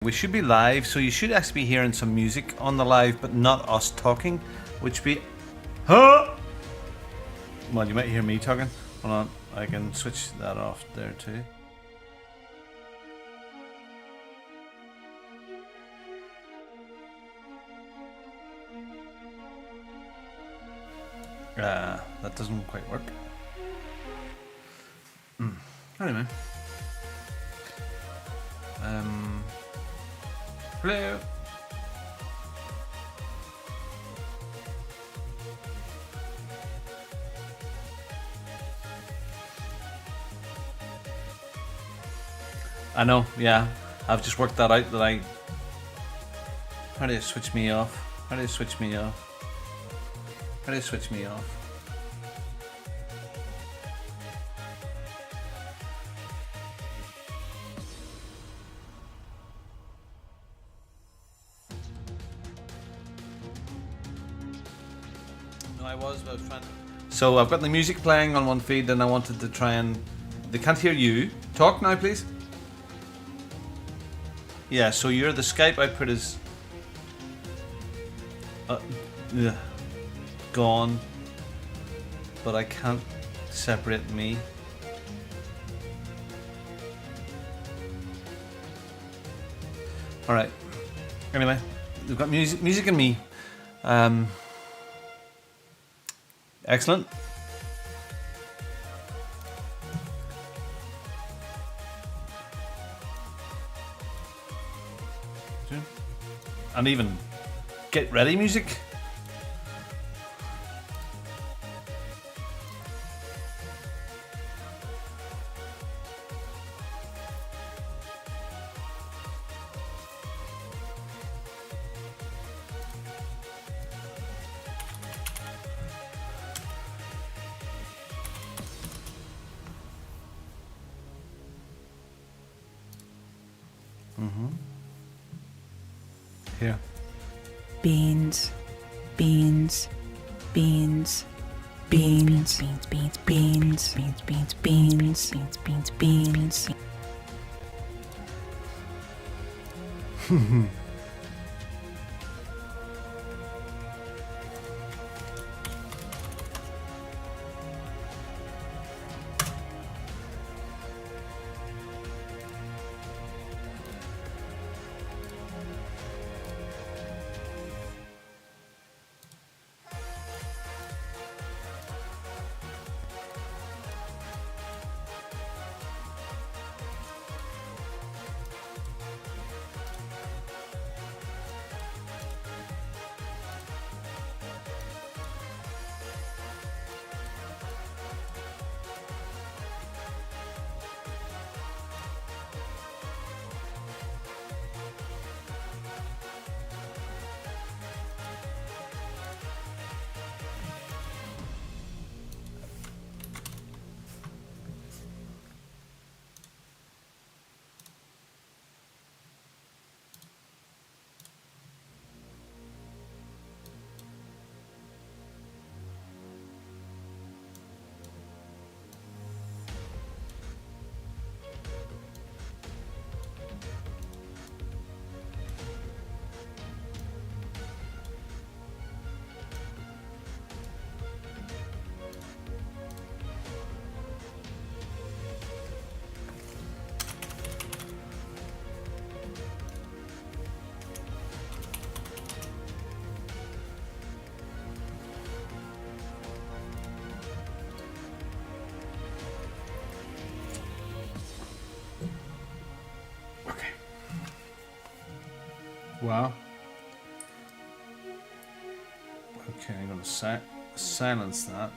We should be live, so you should actually be hearing some music on the live, but not us talking, which be... Huh? Well, you might hear me talking. Hold on, I can switch that off there too. That doesn't quite work. Anyway. Hello. I know, yeah. I've just worked that out that I... How do you switch me off? How do you switch me off? How do you switch me off? No, I was trying to... So I've got the music playing on one feed and I wanted to try and... They can't hear you. Talk now, please. Yeah, so you're the Skype output is... gone. But I can't separate me. Alright. Anyway, we've got music and me. Excellent. And even get ready music. Here. Beans, beans, beans, beans, beans, beans, beans, beans, beans, beans, beans, beans, beans. Wow. Okay, I'm going to silence that.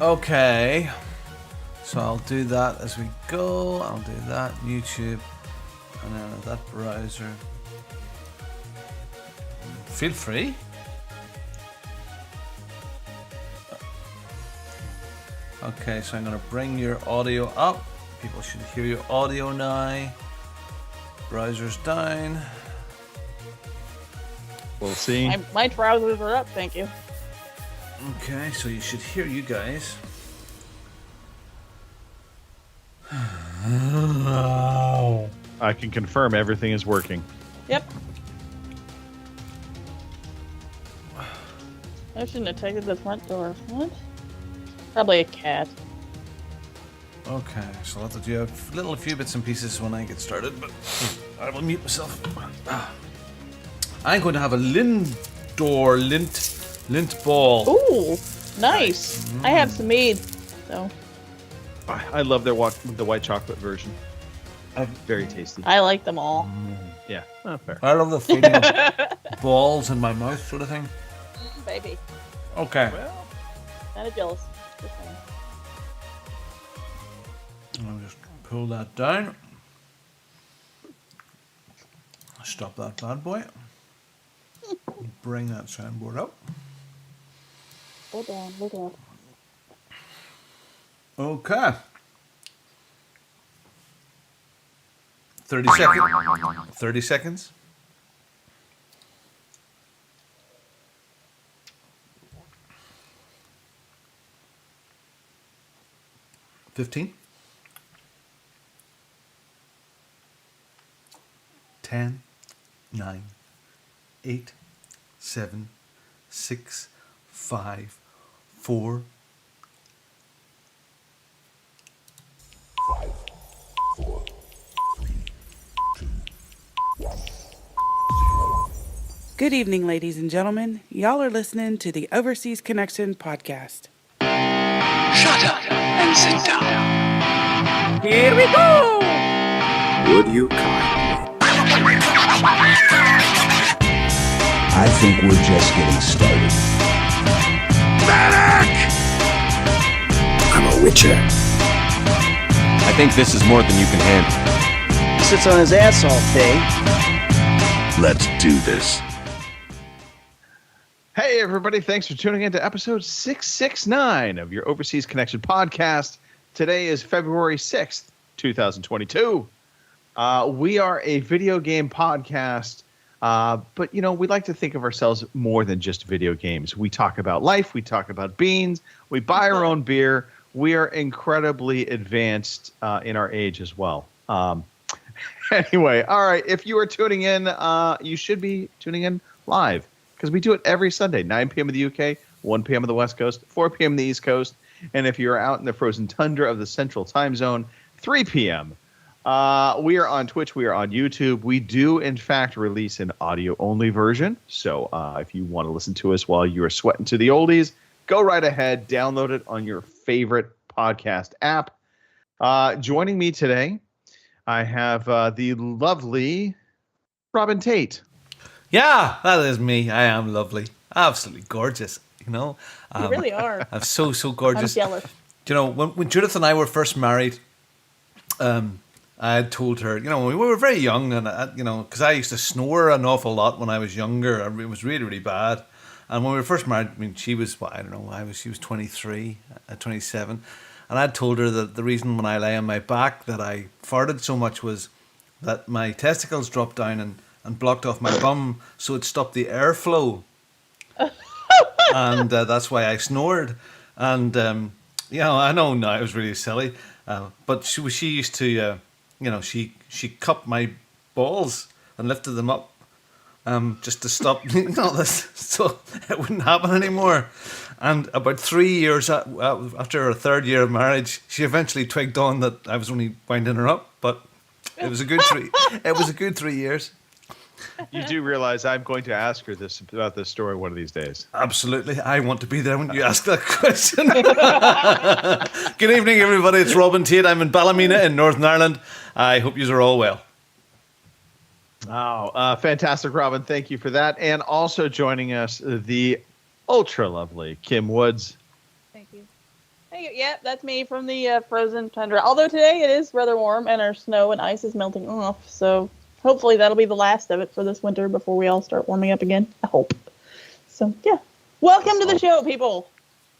Okay. So I'll do that as we go. I'll do that, YouTube, and then that browser. Feel free. Okay, so I'm going to bring your audio up. People should hear your audio now. Browser's down. We'll see. My trousers are up, thank you. Okay, so you should hear you guys. I can confirm everything is working. Yep. I shouldn't have taken the front door. What? Probably a cat. Okay, so I'll have to do a few bits and pieces when I get started, but I will mute myself. I'm going to have a lint ball. Ooh, nice. I have some mead, so. I love the white chocolate version. Very tasty. I like them all. Yeah, fair. I love the feeling of balls in my mouth sort of thing. Baby. Okay. Well, Kind of jealous. Just saying. I'll just pull that down. Stop that bad boy. Bring that soundboard up. Go down, go down. Okay. 30 seconds. 30 seconds. 15. 10, 9, 8, 7, 6, 5, 4. Good evening, ladies and gentlemen. Y'all are listening to the Overseas Connection podcast. Shut up and sit down. Here we go! Would you kindly? I think we're just getting started. Medic! I'm a witcher. I think this is more than you can handle. He sits on his ass all day. Let's do this. hey, everybody. Thanks for tuning in to episode 669 of your Overseas Connection podcast. Today is February 6th, 2022. We are a video game podcast, but, you know, we like to think of ourselves more than just video games. We talk about life. We talk about beans. We buy our own beer. We are incredibly advanced in our age as well. Anyway, all right. If you are tuning in, you should be tuning in live because we do it every Sunday, 9 p.m. in the UK, 1 p.m. on the West Coast, 4 p.m. in the East Coast. And if you're out in the frozen tundra of the Central Time Zone, 3 p.m. We are on Twitch. We are on YouTube. We do, in fact, release an audio-only version. So if you want to listen to us while you are sweating to the oldies, go right ahead. Download it on your favorite podcast app. Joining me today, I have the lovely Robin Tate. Yeah, that is me. I am lovely. Absolutely gorgeous. You know, You really are. I'm so I'm gorgeous. jealous. You know, when Judith and I were first married, I had told her, you know, we were very young, and you know, because I used to snore an awful lot when I was younger. It was really, really bad. And when we were first married, I mean, she was, well, I don't know, she was 23, 27, and I told her that the reason when I lay on my back that I farted so much was that my testicles dropped down and blocked off my bum, so it stopped the airflow. And that's why I snored. And, you know, I know now it was really silly, but she used to, you know, she cupped my balls and lifted them up just to stop, you know, this, so it wouldn't happen anymore. And about 3 years after her third year of marriage, she eventually twigged on that I was only winding her up, but it was a good 3 years. You do realize I'm going to ask her about this story one of these days. Absolutely. I want to be there when you ask that question. Good evening, everybody. It's Robin Tate. I'm in Ballymena in Northern Ireland. I hope you are all well. Oh, fantastic, Robin. Thank you for that. And also joining us, the ultra lovely Kim Woods. Thank you. Yeah, that's me from the frozen tundra. Although today it is rather warm and our snow and ice is melting off, so hopefully that'll be the last of it for this winter before we all start warming up again. I hope. So, yeah. Welcome to the show, people.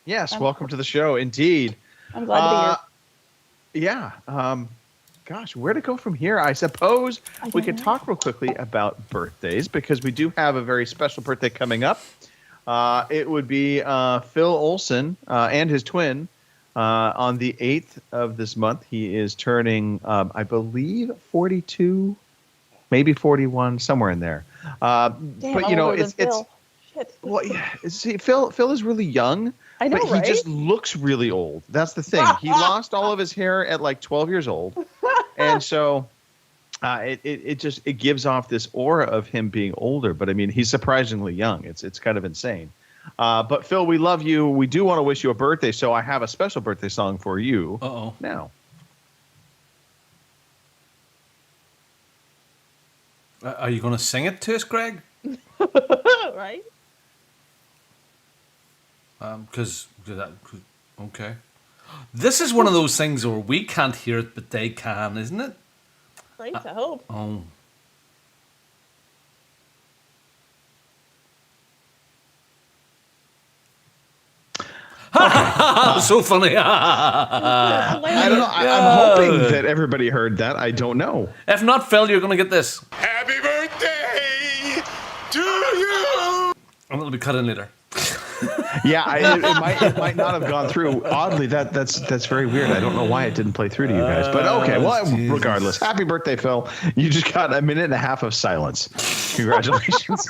Yes, welcome to the show, indeed. I'm glad to be here. Yeah. Gosh, where to go from here? I suppose we could talk real quickly about birthdays because we do have a very special birthday coming up. It would be Phil Olsen and his twin on the 8th of this month. He is turning, I believe, 42, maybe 41, somewhere in there. Damn, but you know, older it's than Phil. Shit. well, yeah, see, Phil is really young. I know, but he right? just looks really old. That's the thing. He lost all of his hair at like 12 years old, and so it gives off this aura of him being older. But I mean, he's surprisingly young. It's kind of insane. But Phil, we love you. We do want to wish you a birthday, so I have a special birthday song for you. Now. Are you going to sing it to us, Greg? Right? Because okay. This is one of those things where we can't hear it, but they can, isn't it? Right, I hope. Oh. So funny. I don't know. I'm hoping that everybody heard that. I don't know. If not, Phil, you're going to get this. Happy birthday to you! And it'll be cut in later. Yeah, it might not have gone through. Oddly, that's very weird. I don't know why it didn't play through to you guys. But okay, well, Jesus. regardless. Happy birthday, Phil. You just got a minute and a half of silence. Congratulations.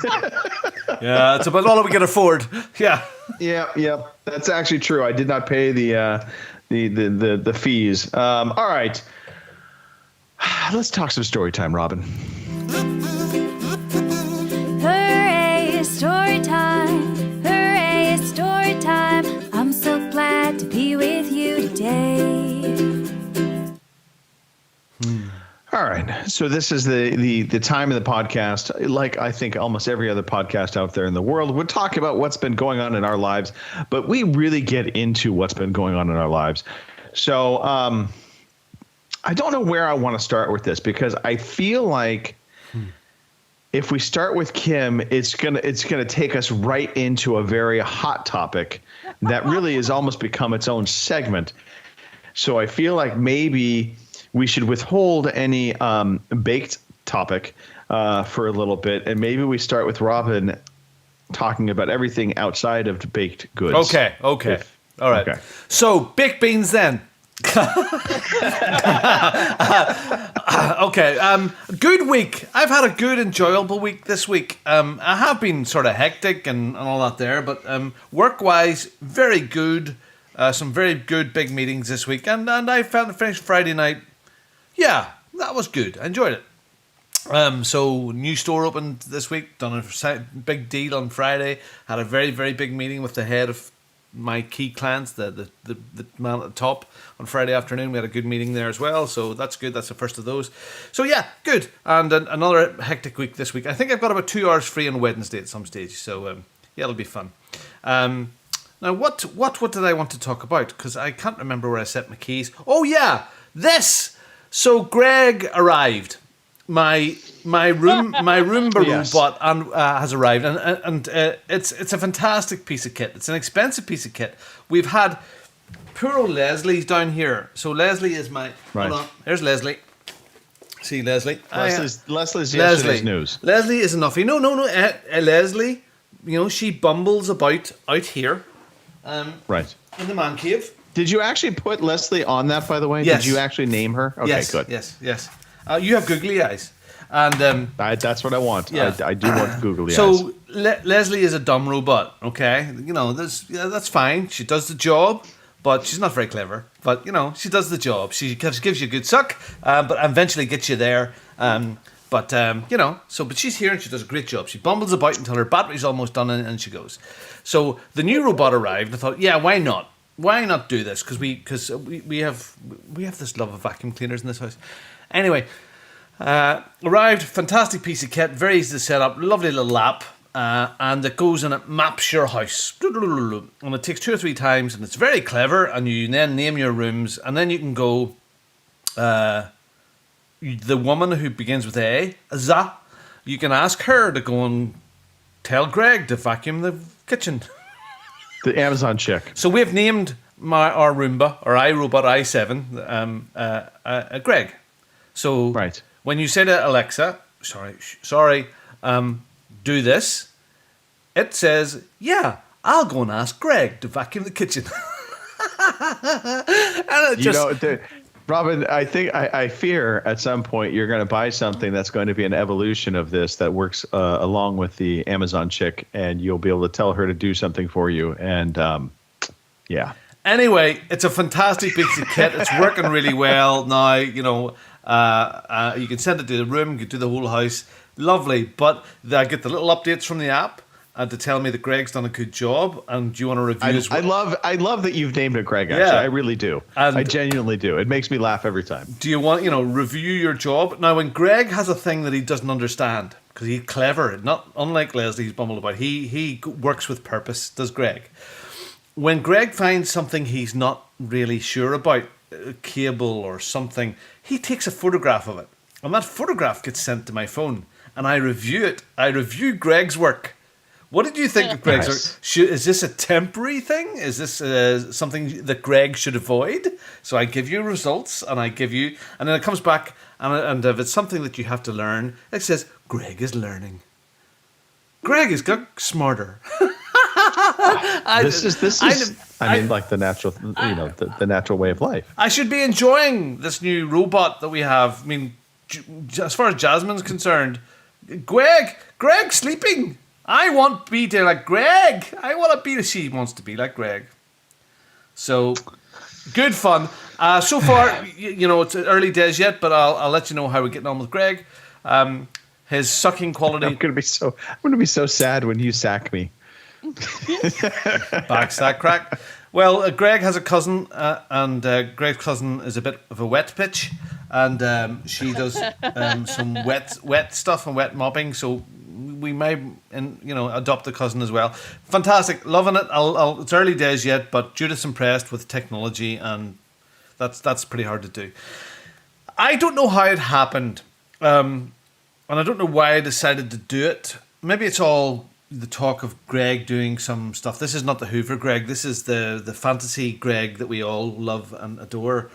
Yeah, it's about all we can afford. Yeah. Yeah. That's actually true. I did not pay the fees. All right. Let's talk some story time, Robin. Hooray, story time. Hooray, story time. I'm so glad to be with you today. All right. So this is the time of the podcast, like I think almost every other podcast out there in the world, would talk about what's been going on in our lives, but we really get into what's been going on in our lives. So I don't know where I want to start with this, because I feel like if we start with Kim, it's gonna take us right into a very hot topic that really has almost become its own segment. So I feel like maybe we should withhold any baked topic for a little bit, and maybe we start with Robin talking about everything outside of baked goods. Okay. All right. Okay. So, baked beans then. Okay. Good week. I've had a good, enjoyable week this week. I have been sort of hectic and all that there, but work-wise, very good. Some very good big meetings this week, and I finished Friday night. Yeah, that was good. I enjoyed it. So new store opened this week. Done a big deal on Friday. Had a very, very big meeting with the head of my key clients, the man at the top, on Friday afternoon. We had a good meeting there as well. So that's good. That's the first of those. So yeah, good. And another hectic week this week. I think I've got about 2 hours free on Wednesday at some stage. So yeah, it'll be fun. Now what did I want to talk about? Because I can't remember where I set my keys. Oh yeah, this. So Greg arrived. My Roomba Yes. robot has arrived, and it's a fantastic piece of kit. It's an expensive piece of kit. We've had poor old Leslie's down here. So Leslie is my Right. Hold on. There's Leslie. See Leslie. Leslie's yesterday's news. Leslie is enough. No. Leslie, she bumbles about out here. Right. In the man cave. Did you actually put Leslie on that, by the way? Yes. Did you actually name her? Okay, Yes, good. Yes. You have googly eyes, and That's what I want. Yeah. I do want googly eyes. so Leslie is a dumb robot. Okay, that's fine. She does the job, but she's not very clever. But she does the job. She gives you a good suck, but eventually gets you there. But she's here and she does a great job. She bumbles about until her battery's almost done, and she goes. So the new robot arrived, and I thought, yeah, why not? Why not do this? Because we have this love of vacuum cleaners in this house. Anyway, arrived, fantastic piece of kit, very easy to set up, lovely little app, and it goes and it maps your house. And it takes 2 or 3 times, and it's very clever, and you then name your rooms, and then you can go, the woman who begins with A, Za, you can ask her to go and tell Greg to vacuum the kitchen. The Amazon chick. So we've named our Roomba, or iRobot i7, Greg. So Right. when you say to Alexa, sorry, do this, it says, "Yeah, I'll go and ask Greg to vacuum the kitchen." And it just, Robin, I fear at some point you're going to buy something that's going to be an evolution of this that works along with the Amazon chick, and you'll be able to tell her to do something for you. And yeah. Anyway, it's a fantastic piece of kit. It's working really well now. You can send it to the room, you can do the whole house. Lovely. But I get the little updates from the app to tell me that Greg's done a good job. And do you want to review his work? I love that you've named it Greg, actually. Yeah. I really do. And I genuinely do. It makes me laugh every time. Do you want, review your job? Now, when Greg has a thing that he doesn't understand, because he's clever, not unlike Leslie, who's bumbled about, he works with purpose, does Greg. When Greg finds something he's not really sure about, a cable or something, he takes a photograph of it. And that photograph gets sent to my phone. And I review it. I review Greg's work. What did you think of Greg's work? Is this a temporary thing? Is this something that Greg should avoid? So I give you results, and then it comes back, and if it's something that you have to learn, it says, Greg is learning. Greg has got smarter. This is like the natural, the natural way of life. I should be enjoying this new robot that we have. I mean, as far as Jasmine's concerned, Greg sleeping. I want to be there like Greg. She wants to be like Greg. So, good fun. So far, it's early days yet, but I'll let you know how we're getting on with Greg. His sucking quality. I'm gonna be so sad when you sack me. Backstack crack. Well, Greg has a cousin, and Greg's cousin is a bit of a wet bitch, and she does some wet stuff and wet mopping. So we may, adopt the cousin as well. Fantastic, loving it. It's early days yet, but Judith's impressed with technology, and that's pretty hard to do. I don't know how it happened, and I don't know why I decided to do it. Maybe it's all the talk of Greg doing some stuff. This is not the Hoover Greg. This is the fantasy Greg that we all love and adore.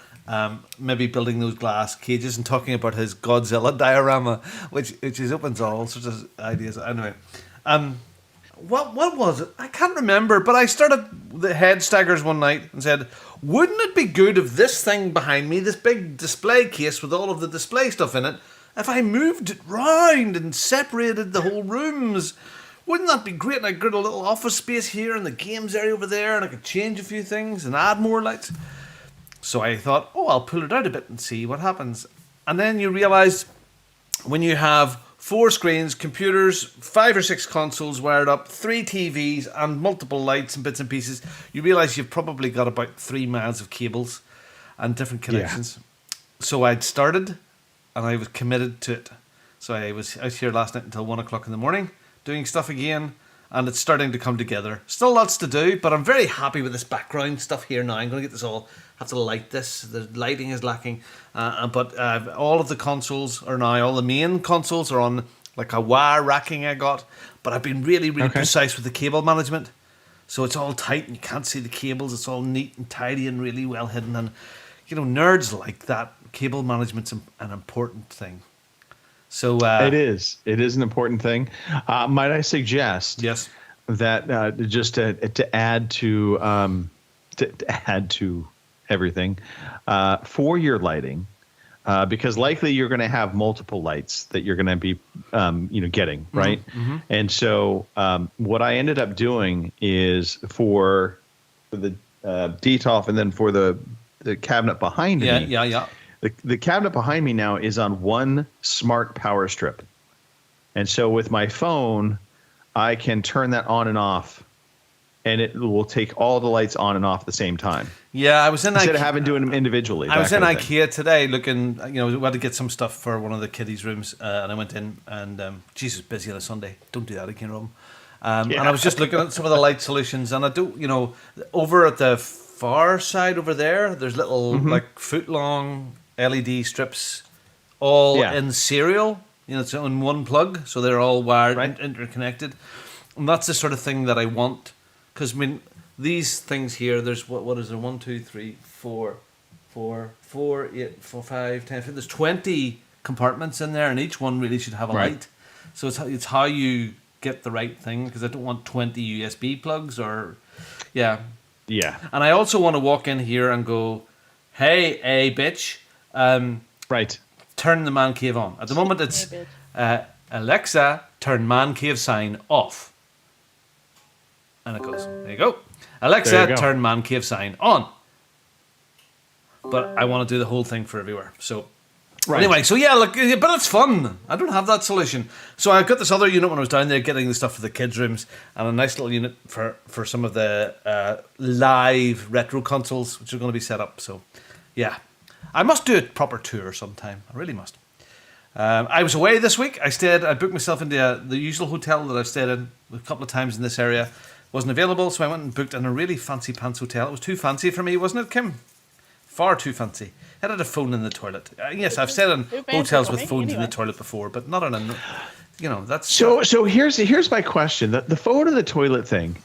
Maybe building those glass cages and talking about his Godzilla diorama, which opens all sorts of ideas. Anyway, what was it? I can't remember, but I started the head staggers one night and said, wouldn't it be good if this thing behind me, this big display case with all of the display stuff in it, if I moved it round and separated the whole rooms? Wouldn't that be great? And I got a little office space here and the games area over there, and I could change a few things and add more lights. So I thought, I'll pull it out a bit and see what happens. And then you realise when you have 4 screens, computers, 5 or 6 consoles wired up, 3 TVs and multiple lights and bits and pieces, you realise you've probably got about 3 miles of cables and different connections. Yeah. So I'd started and I was committed to it. So I was out here last night until 1 o'clock in the morning, doing stuff again, and it's starting to come together. Still lots to do, but I'm very happy with this background stuff here now. I'm going to get this all, have to light this. The lighting is lacking, but all of the consoles are now, all the main consoles are on like a wire racking I got, but I've been really precise with the cable management. So it's all tight and you can't see the cables. It's all neat and tidy and really well hidden. And, nerds like that. Cable management's an important thing. So it is an important thing. Might I suggest that just to add to everything for your lighting, because likely you're going to have multiple lights that you're going to be getting, right? Mm-hmm. And so what I ended up doing is for the DTOF and then for the cabinet behind me. The cabinet behind me now is on one smart power strip. And so with my phone, I can turn that on and off, and it will take all the lights on and off at the same time. Yeah, I was in instead of having to do them individually. I was in IKEA today looking, we had to get some stuff for one of the kiddies' rooms, and I went in and, Jesus, busy on a Sunday. Don't do that again, Rob. And I was just looking at some of the light solutions, and I do, over at the far side over there, there's little like foot-long LED strips, all in serial. It's on one plug, so they're all wired, interconnected. And that's the sort of thing that I want. Because, these things here, there's, what is there? 1, 2, 3, 4, 8, 4, 5, 10, 15. There's 20 compartments in there, and each one really should have a light. So it's how you get the right thing because I don't want 20 USB plugs or, yeah. Yeah. And I also want to walk in here and go, hey, bitch, Right. turn the man cave on. At the moment, it's Alexa, turn man cave sign off. And it goes, there you go. Alexa, There you go. turn man cave sign on. But I want to do the whole thing for everywhere. So Right. anyway, so yeah, look, but it's fun. I don't have that solution. So I got this other unit when I was down there getting the stuff for the kids' rooms and a nice little unit for some of the live retro consoles, which are going to be set up. So yeah, I must do a proper tour sometime. I really must. I was away this week. I booked myself into the usual hotel that I've stayed in a couple of times in this area. Wasn't available, so I went and booked in a really fancy pants hotel. It was too fancy for me, wasn't it, Kim? Far too fancy. It had a phone in the toilet. Yes, I've stayed in hotels with phones in the toilet before, but not on a, that's... So here's my question. The phone in the toilet thing,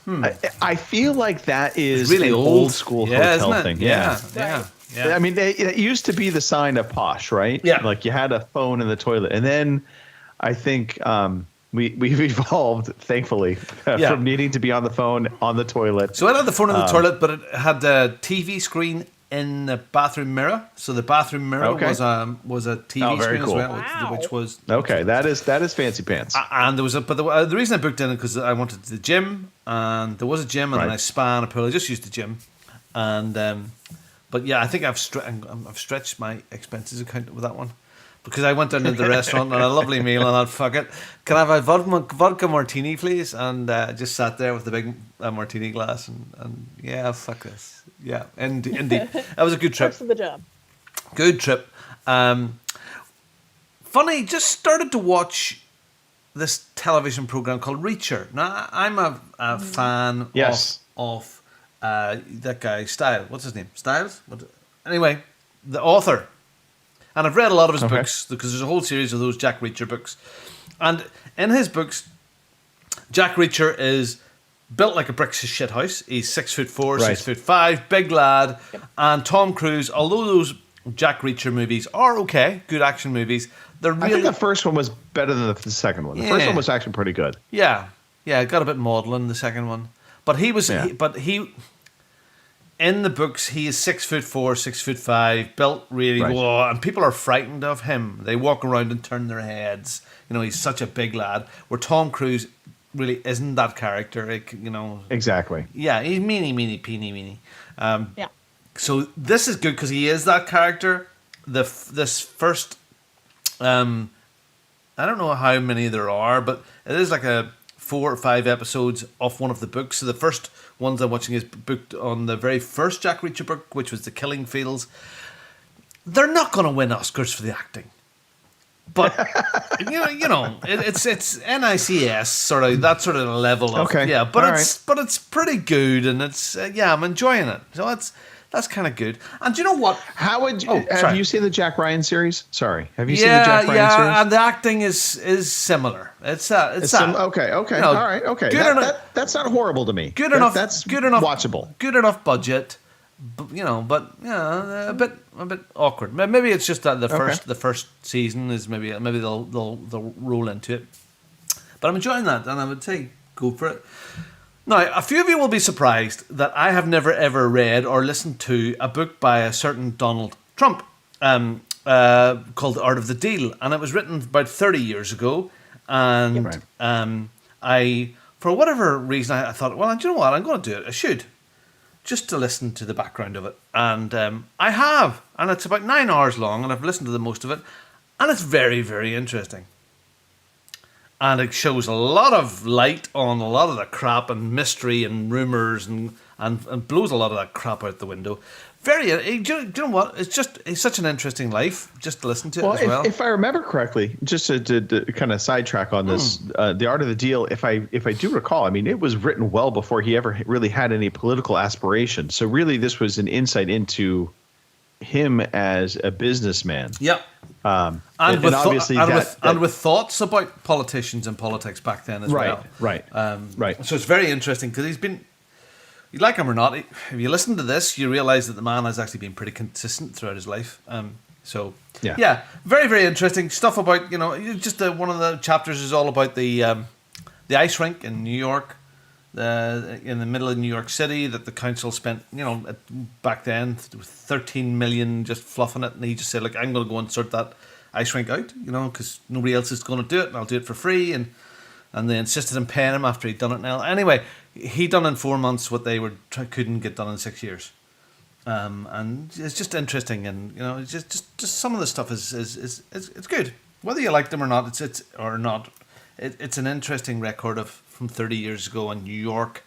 I feel like that is really an old school hotel isn't it? thing. Yeah. I mean, it used to be the sign of posh, right? Yeah. Like you had a phone in the toilet. And then I think we've evolved, thankfully, from needing to be on the phone on the toilet. So I had the phone in the toilet, but it had a TV screen in the bathroom mirror. So the bathroom mirror was a TV screen cool. as well, which was... Okay, that is fancy pants. And there was the reason I booked in it because I wanted the gym, and there was a gym, and then I spa and a pool. I just used the gym, and but yeah, I think I've stretched my expenses account with that one because I went down to the restaurant and a lovely meal, and I thought, fuck it, can I have a vodka martini, please? And just sat there with the big martini glass, and yeah, fuck this, yeah, indeed, that was a good trip. Parts of the job. Good trip. Funny, just started to watch this television program called Reacher. Now, I'm a fan of that guy, Styles. What's his name? Styles? Anyway, the author. And I've read a lot of his books because there's a whole series of those Jack Reacher books. And in his books, Jack Reacher is built like a brick shit house. He's 6'4", 6'5", big lad. Yep. And Tom Cruise, although those Jack Reacher movies are okay, good action movies, they're really... I think the first one was better than the second one. The first one was actually pretty good. Yeah, it got a bit maudlin, the second one. But he in the books, he is 6'4", 6'5", built really well, and people are frightened of him. They walk around and turn their heads. He's such a big lad. Where Tom Cruise really isn't that character. Exactly. Yeah, he's meeny, peeny. Yeah. So this is good because he is that character. This first, I don't know how many there are, but it is like a 4 or 5 episodes of one of the books. So the first ones I'm watching is booked on the very first Jack Reacher book, which was The Killing Fields. They're not going to win Oscars for the acting, but it's NICS sort of that sort of level of but it's pretty good, and it's I'm enjoying it. So that's kind of good. And do you know what? How would you, have you seen the Jack Ryan series? Sorry, have you seen the Jack Ryan series? Yeah, and the acting is similar. It's okay. All right, okay. That's not horrible to me. Good enough. That's good enough. Watchable. Good enough budget. But a bit awkward. Maybe it's just that the first season is maybe they'll roll into it. But I'm enjoying that, and I would say go for it. Now, a few of you will be surprised that I have never ever read or listened to a book by a certain Donald Trump called The Art of the Deal, and it was written about 30 years ago. And I, for whatever reason, I thought, well, do you know what? I'm going to do it. I should, just to listen to the background of it. And I have, and it's about 9 hours long, and I've listened to the most of it, and it's very, very interesting. And it shows a lot of light on a lot of the crap and mystery and rumours and blows a lot of that crap out the window. Do you know what? It's such an interesting life just to listen to it as well. If I remember correctly, just to kind of sidetrack on this, The Art of the Deal, if I do recall, I mean, it was written well before he ever really had any political aspirations. So really this was an insight into him as a businessman. Yeah. And with thoughts about politicians and politics back then as well. Right. So it's very interesting because he's been, you like him or not, if you listen to this, you realise that the man has actually been pretty consistent throughout his life. Very, very interesting stuff about, just one of the chapters is all about the the ice rink in New York, in the middle of New York City, that the council spent, back then, 13 million just fluffing it, and he just said, look, I'm going to go and sort that ice rink out, because nobody else is going to do it, and I'll do it for free, and they insisted on paying him after he'd done it. Now, anyway, he done in 4 months what they couldn't get done in 6 years. And it's just interesting, and it's just some of the stuff is it's good, whether you like them or not. It's an interesting record from 30 years ago in New York,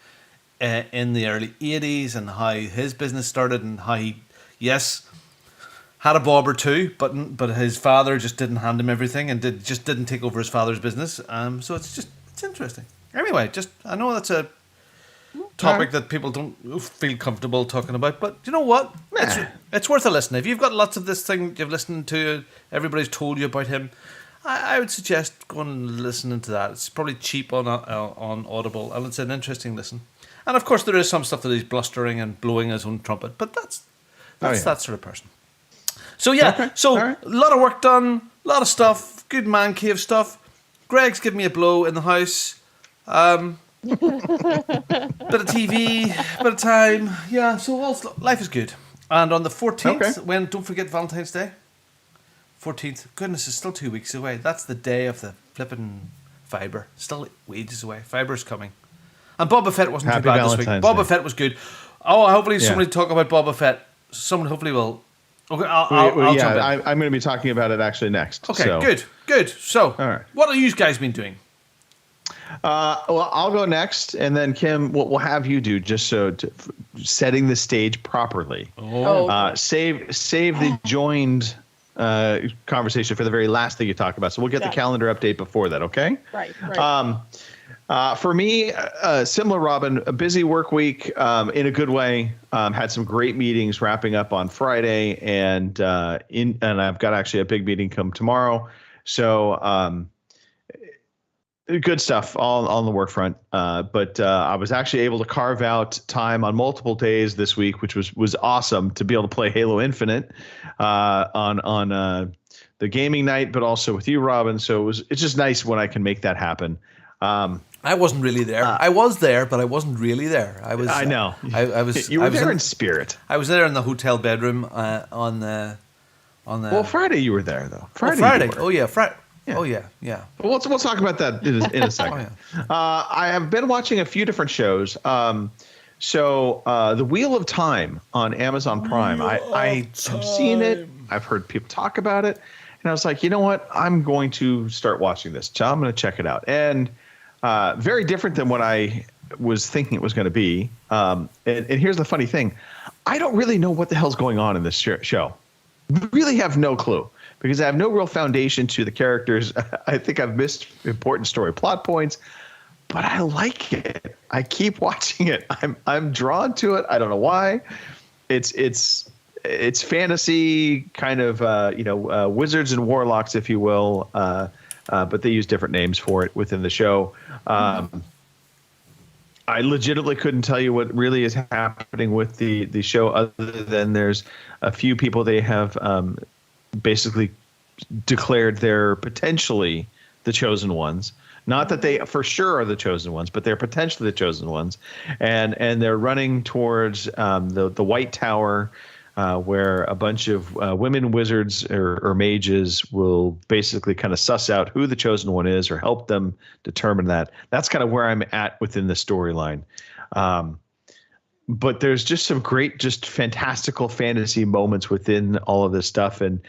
in the early 80s, and how his business started, and how he had a bob or two, but his father just didn't hand him everything, and didn't take over his father's business. So it's interesting. Anyway, I know that's a topic that people don't feel comfortable talking about, but you know what? It's worth a listen. If you've got lots of this thing you've listened to, everybody's told you about him, I would suggest going and listening to that. It's probably cheap on Audible, and it's an interesting listen. And of course, there is some stuff that he's blustering and blowing his own trumpet, but that's that sort of person. So a lot of work done, a lot of stuff, good man cave stuff. Greg's giving me a blow in the house. Bit of TV, bit of time. Yeah, so life is good. And on the 14th, don't forget Valentine's Day. 14th, goodness, it's still 2 weeks away. That's the day of the flipping Fiber. Still ages away. Fiber's coming. And Boba Fett wasn't too bad this week. Boba Fett was good. Oh, hopefully somebody talk about Boba Fett. Someone hopefully will. Okay, I'll jump in. I'm going to be talking about it actually next. Okay, good. So, all right. What have you guys been doing? Well, I'll go next, and then Kim, what we'll have you do, just setting the stage properly. Save the joined conversation for the very last thing you talk about. So we'll get the calendar update before that. Okay. Right. For me, similar, Robin, a busy work week in a good way. Had some great meetings wrapping up on Friday, and I've got actually a big meeting come tomorrow. So good stuff all on the work front. But I was actually able to carve out time on multiple days this week, which was awesome to be able to play Halo Infinite on the gaming night, but also with you, Robin. So it's just nice when I can make that happen. I wasn't really there. I was there, but I wasn't really there. I know. I was. You were there in spirit. I was there in the hotel bedroom on the. Well, Friday you were there though. Friday. Oh yeah, Friday. Yeah. Oh yeah. But we'll talk about that in a second. I have been watching a few different shows. So The Wheel of Time on Amazon Prime. I have seen it. I've heard people talk about it, and I was like, you know what? I'm going to start watching this. So I'm going to check it out. And very different than what I was thinking it was going to be. And here's the funny thing. I don't really know what the hell's going on in this show. Really have no clue, because I have no real foundation to the characters. I think I've missed important story plot points, but I like it. I keep watching it. I'm drawn to it. I don't know why. It's fantasy kind of wizards and warlocks, if you will. But they use different names for it within the show. I legitimately couldn't tell you what really is happening with the show, other than there's a few people they have basically declared they're potentially the chosen ones. Not that they for sure are the chosen ones, but they're potentially the chosen ones. And they're running towards the White Tower, where a bunch of women wizards or mages will basically kind of suss out who the chosen one is, or help them determine that. That's kind of where I'm at within the storyline. But there's just some great, just fantastical fantasy moments within all of this stuff. And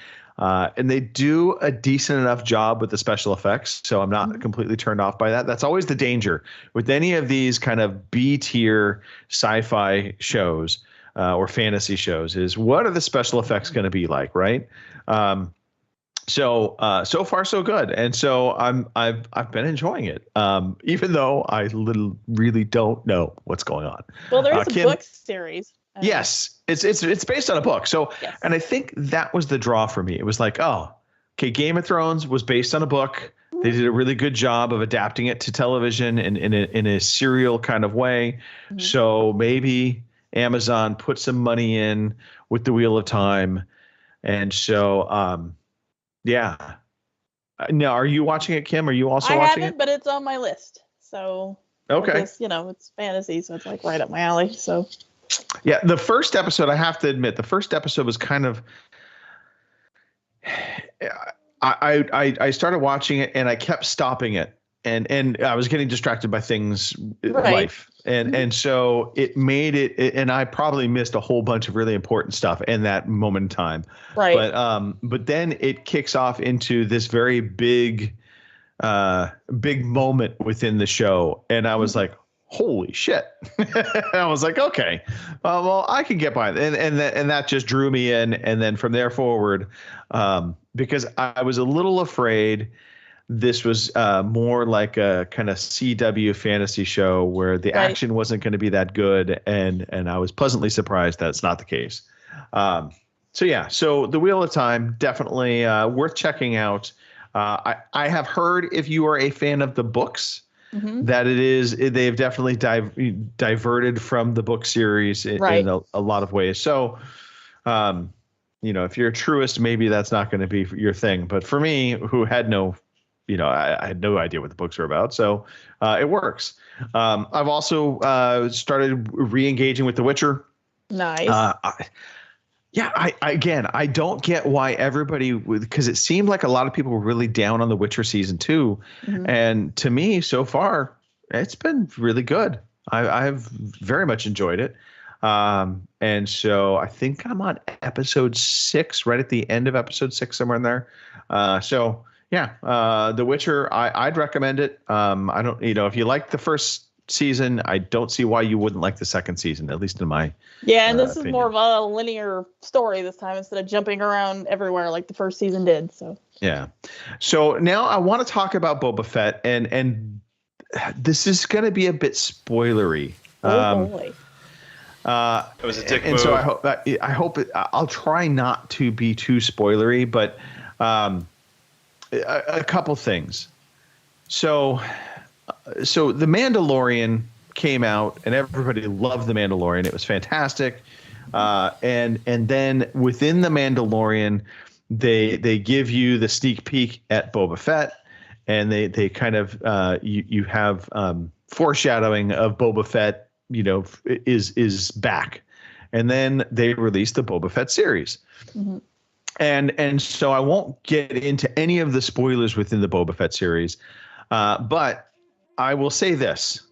they do a decent enough job with the special effects. So I'm not completely turned off by that. That's always the danger with any of these kind of B-tier sci-fi shows. Or fantasy shows, is what are the special effects going to be like, right? So far so good, and so I've been enjoying it, even though I really don't know what's going on. Well, there is a book series. Yes, it's based on a book. So, yes. And I think that was the draw for me. It was like, okay, Game of Thrones was based on a book. They did a really good job of adapting it to television in a serial kind of way. Mm-hmm. So maybe Amazon put some money in with the Wheel of Time. And so, yeah. Now, are you watching it, Kim? Are you also watching it? I haven't, but it's on my list. So Okay. it's fantasy, so it's like right up my alley. So Yeah, the first episode, I have to admit, the first episode was kind of. I started watching it and I kept stopping it, and I was getting distracted by things, life, and so it made it, and I probably missed a whole bunch of really important stuff in that moment in time. Right. But then it kicks off into this very big moment within the show, and I was like, holy shit. I was like, okay, well, I can get by it. And that just drew me in. And then from there forward, because I was a little afraid this was more like a kind of CW fantasy show where the action wasn't going to be that good. And I was pleasantly surprised that it's not the case. So The Wheel of Time, definitely worth checking out. I have heard, if you are a fan of the books, that they've definitely diverted from the book series in a lot of ways. So, if you're a truist, maybe that's not going to be your thing. But for me, who had no, I had no idea what the books were about. So it works. I've also started re-engaging with The Witcher. Nice. I don't get why everybody, because it seemed like a lot of people were really down on The Witcher season 2. And to me, so far, it's been really good. I've very much enjoyed it. And so I think I'm on episode 6, right at the end of episode 6, somewhere in there. The Witcher, I'd recommend it. I don't, if you like the first season, I don't see why you wouldn't like the second season, at least in my and this opinion. is more of a linear story this time instead of jumping around everywhere like the first season did. So now I want to talk about Boba Fett, and this is going to be a bit spoilery. Boy. It was a dick move. And so I hope I'll try not to be too spoilery, but a couple things. So The Mandalorian came out, and everybody loved The Mandalorian. It was fantastic. And then within The Mandalorian, they give you the sneak peek at Boba Fett, and they kind of you have foreshadowing of Boba Fett, is back. And then they released the Boba Fett series. And so I won't get into any of the spoilers within the Boba Fett series, but I will say this.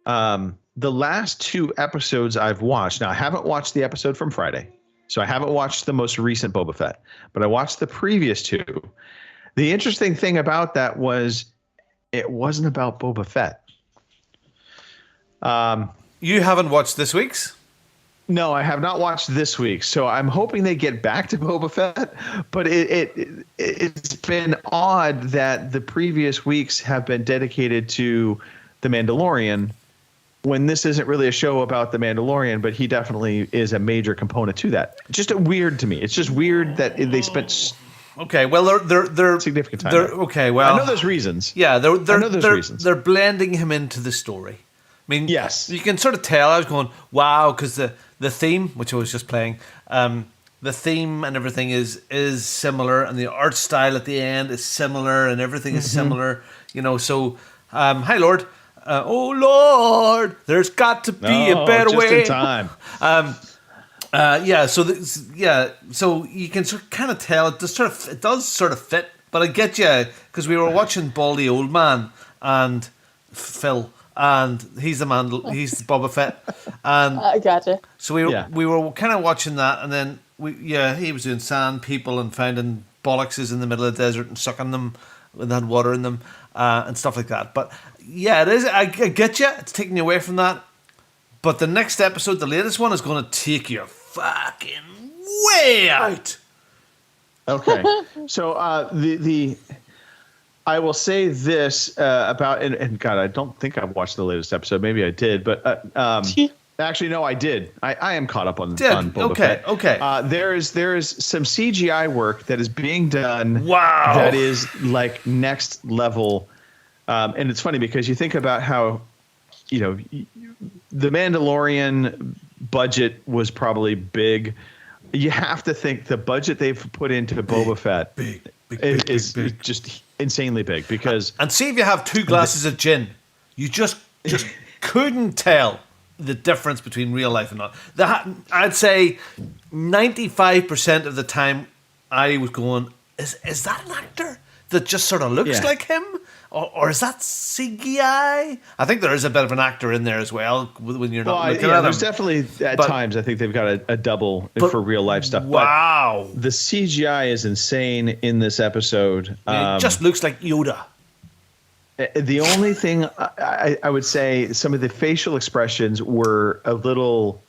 The last 2 episodes I've watched, now I haven't watched the episode from Friday, so I haven't watched the most recent Boba Fett, but I watched the previous 2. The interesting thing about that was it wasn't about Boba Fett. You haven't watched this week's? No, I have not watched this week, so I'm hoping they get back to Boba Fett. But it's been odd that the previous weeks have been dedicated to The Mandalorian, when this isn't really a show about The Mandalorian, but he definitely is a major component to that. Just weird to me. It's just weird that they spent. Okay, well, they're significant time. Okay, well, I know there's reasons. Yeah, I know there's reasons. They're blending him into the story. I mean, yes, you can sort of tell. I was going, wow, because the theme, which I was just playing, the theme and everything is similar, and the art style at the end is similar, and everything is similar. So, hi, Lord. Oh, Lord, there's got to be a better way. Just in time. So you can kind of tell it does sort of fit, but I get you, because we were watching Baldy Old Man and Phil, and he's the man, he's Boba Fett, and I gotcha. So we were kind of watching that, and then he was doing sand people and finding bollockses in the middle of the desert and sucking them and had water in them and stuff like that. But yeah, it is. I get you. It's taking you away from that. But the next episode, the latest one, is going to take you fucking way out. Okay. So I will say this about, and God, I don't think I've watched the latest episode. Maybe I did, but actually, no, I did. I am caught up on Boba Fett. Okay. There is some CGI work that is being done. Wow. That is like next level. And it's funny because you think about how, the Mandalorian budget was probably big. You have to think the budget they've put into Boba Fett is just insanely big, because and see if you have 2 glasses of gin, you just couldn't tell the difference between real life and not. I'd say 95% of the time I was going, is that an actor that just sort of looks like him? Or is that CGI? I think there is a bit of an actor in there as well when you're not looking at him. There's definitely at times I think they've got a double for real life stuff. Wow. But the CGI is insane in this episode. It just looks like Yoda. The only thing I would say, some of the facial expressions were a little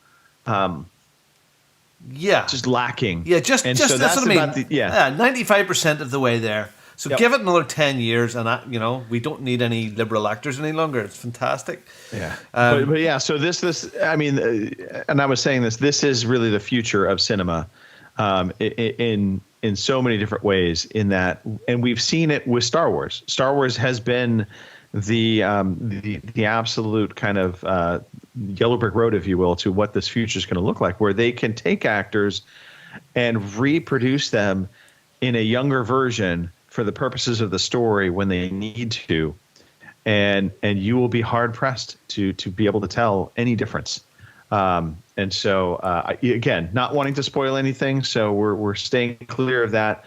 just lacking. Yeah, just so that's what I mean. 95% of the way there. So give it another 10 years, and we don't need any liberal actors any longer. It's fantastic. Yeah, but yeah. So this, I mean, and I was saying this is really the future of cinema, in so many different ways. In that, and we've seen it with Star Wars. Star Wars has been the absolute kind of yellow brick road, if you will, to what this future is going to look like, where they can take actors and reproduce them in a younger version for the purposes of the story when they need to, and you will be hard pressed to be able to tell any difference. And so again, not wanting to spoil anything, so we're staying clear of that.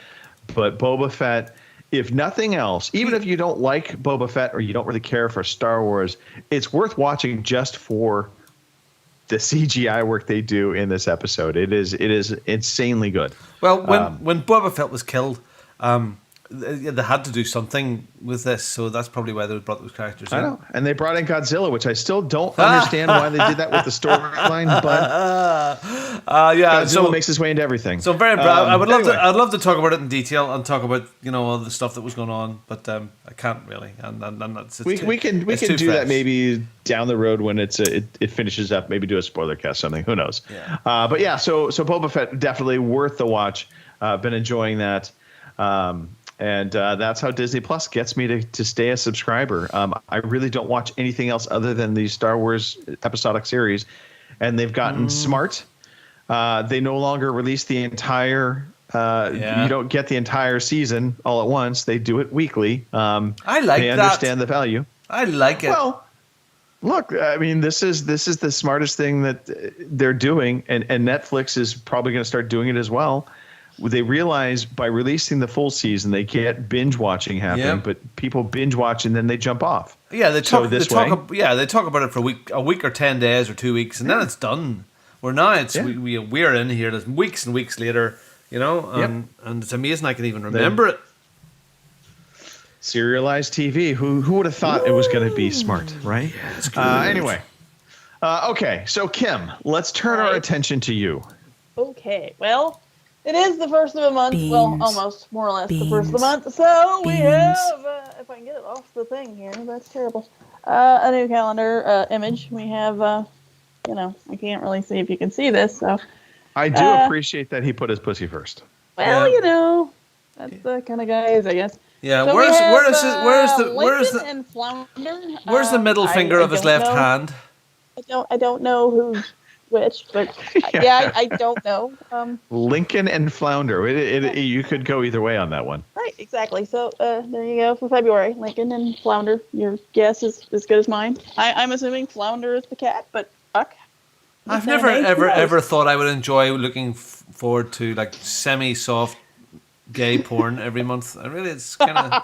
But Boba Fett, if nothing else, even if you don't like Boba Fett or you don't really care for Star Wars, it's worth watching just for the CGI work they do in this episode. It is insanely good. Well, when Boba Fett was killed, they had to do something with this, so that's probably why they brought those characters in. I know, and they brought in Godzilla, which I still don't understand why they did that with the storyline, but Godzilla makes his way into everything. So very proud. I'd love to talk about it in detail and talk about all the stuff that was going on, but I can't really. And we can do that maybe down the road when it finishes up. Maybe do a spoiler cast, something. Who knows? Yeah. But yeah, so Boba Fett definitely worth the watch. Been enjoying that. And that's how Disney Plus gets me to stay a subscriber. I really don't watch anything else other than these Star Wars episodic series, and they've gotten smart. They no longer release the entire. You don't get the entire season all at once. They do it weekly. I like they that. Understand the value. I like it. Well, look, I mean, this is the smartest thing that they're doing, and Netflix is probably going to start doing it as well. They realize by releasing the full season, they get binge watching happening, but people binge watch and then they jump off. Yeah, they talk about it for a week or 10 days or 2 weeks, and then it's done. Where now we're in here, there's weeks and weeks later, and it's amazing I can even remember it. Serialized TV. Who would have thought it was going to be smart, right? Yeah, anyway, okay. So Kim, let's turn our attention to you. Okay. Well. It is the first of the month. Well, almost, more or less, the first of the month. So we have, if I can get it off the thing here, that's terrible. A new calendar image. We have, I can't really see if you can see this. So I do appreciate that he put his pussy first. Well, that's the kind of guy he is, I guess. Yeah, so where's the middle finger of his left hand? I don't know who's which, but I don't know. Lincoln and Flounder. You could go either way on that one. Right, exactly. So there you go for February. Lincoln and Flounder. Your guess is as good as mine. I'm assuming Flounder is the cat, but fuck. I've never ever thought I would enjoy looking forward to like semi-soft gay porn every month. It's kind of.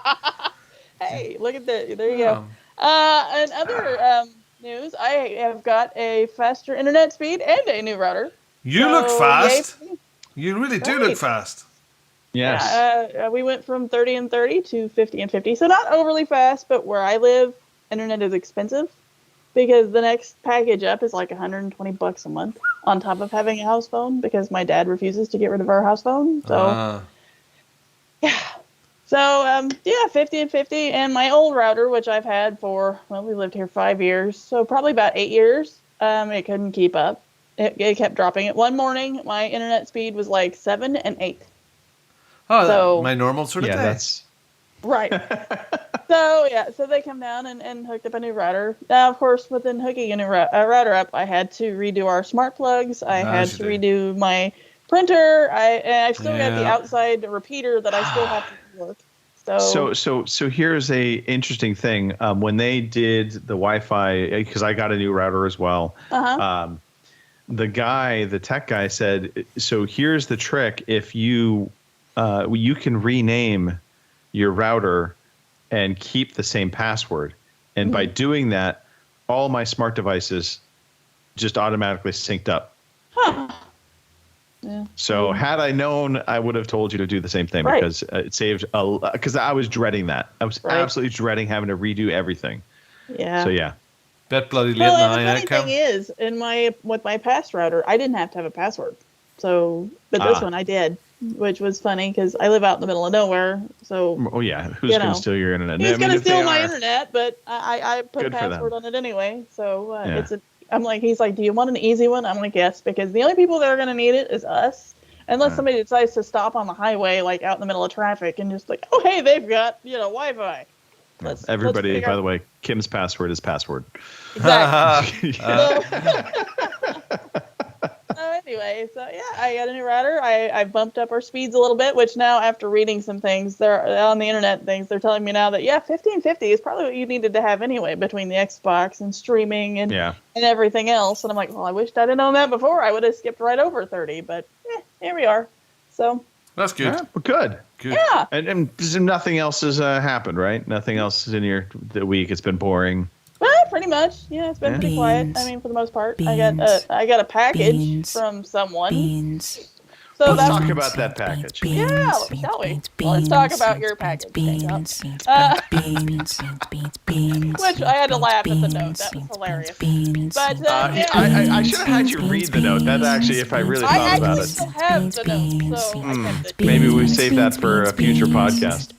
Hey, look at that! There you go. And other news, I have got a faster internet speed and a new router. You look fast. You really do look fast. Yes. Yeah, we went from 30 and 30 to 50 and 50. So not overly fast, but where I live, internet is expensive because the next package up is like $120 a month on top of having a house phone because my dad refuses to get rid of our house phone. So, yeah. So, 50 and 50. And my old router, which I've had for, we lived here 5 years. So probably about 8 years. It couldn't keep up. It kept dropping. It one morning, my internet speed was like 7 and 8. Oh, so, my normal sort of day. That's right. So they come down and hooked up a new router. Now, of course, within hooking a new router up, I had to redo our smart plugs. I had to redo my printer. I've still got the outside repeater that I still have to work. So here's a interesting thing. When they did the Wi-Fi, because I got a new router as well. The tech guy said, so here's the trick. If you can rename your router and keep the same password. And by doing that, all my smart devices just automatically synced up. Yeah. So had I known, I would have told you to do the same thing because it saved because I was dreading that. I was absolutely dreading having to redo everything. Yeah. So yeah. Bet bloody late Well, now. the funny thing is, with my past router, I didn't have to have a password. So, but this one I did, which was funny because I live out in the middle of nowhere. So. Oh yeah, who's going to steal your internet? Who's going to steal my internet? But I put a password on it anyway. So I'm like, he's like, do you want an easy one? I'm like, yes, because the only people that are going to need it is us. Unless somebody decides to stop on the highway, like out in the middle of traffic, and just like, oh hey, they've got Wi-Fi. Everybody, by the way, Kim's password is password. Exactly. Anyway, so yeah, I got a new router. I bumped up our speeds a little bit, which now after reading some things, they're on the internet things, they're telling me now that 1550 is probably what you needed to have anyway between the Xbox and streaming and everything else. And I'm like, well, I wished I'd have known that before. I would have skipped right over 30, but here we are. So that's good. Yeah, good. Yeah. And nothing else has happened, right? Nothing else is in the week. It's been boring. Well, pretty much. Yeah, it's been pretty quiet. I mean, for the most part. I got a package from someone. So let's talk about that package. Yeah, shall we? Well, let's talk about your package. Which I had to laugh at the note. That was hilarious. But I should have had you read the note. That actually, if I really thought about it. I still have the note, so I kept it. Maybe we save that for a future podcast.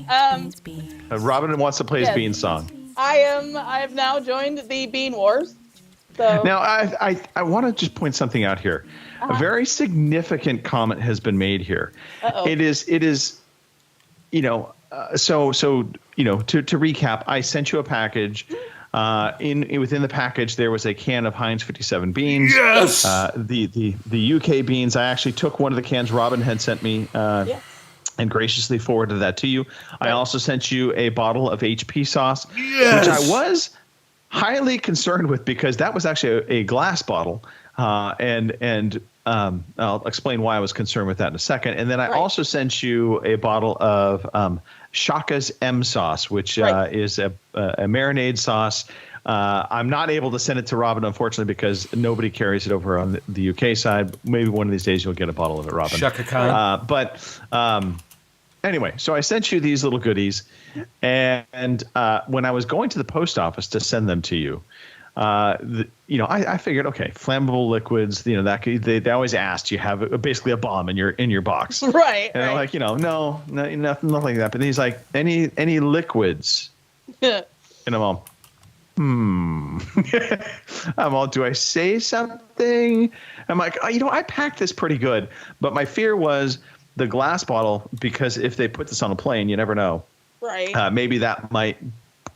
Sounds good. Robin wants to play his Beans song. I have now joined the Bean Wars. So now I want to just point something out here. A very significant comment has been made here. It is to recap, I sent you a package. Within the package there was a can of Heinz 57 beans. Yes. The UK beans. I actually took one of the cans Robin had sent me. And graciously forwarded that to you. I also sent you a bottle of HP sauce, which I was highly concerned with because that was actually a glass bottle. And I'll explain why I was concerned with that in a second. And then I also sent you a bottle of Shaka's M sauce, which is a marinade sauce. I'm not able to send it to Robin, unfortunately, because nobody carries it over on the UK side. Maybe one of these days you'll get a bottle of it, Robin. Shaka Khan. Anyway, so I sent you these little goodies, and when I was going to the post office to send them to you, I figured, okay, flammable liquids, that they always asked, you have basically a bomb in your box, right? And I'm like, no, nothing like that. But then he's like, any liquids, and I'm all, I'm all, do I say something? I'm like, I packed this pretty good, but my fear was the glass bottle, because if they put this on a plane, you never know. Right. Maybe that might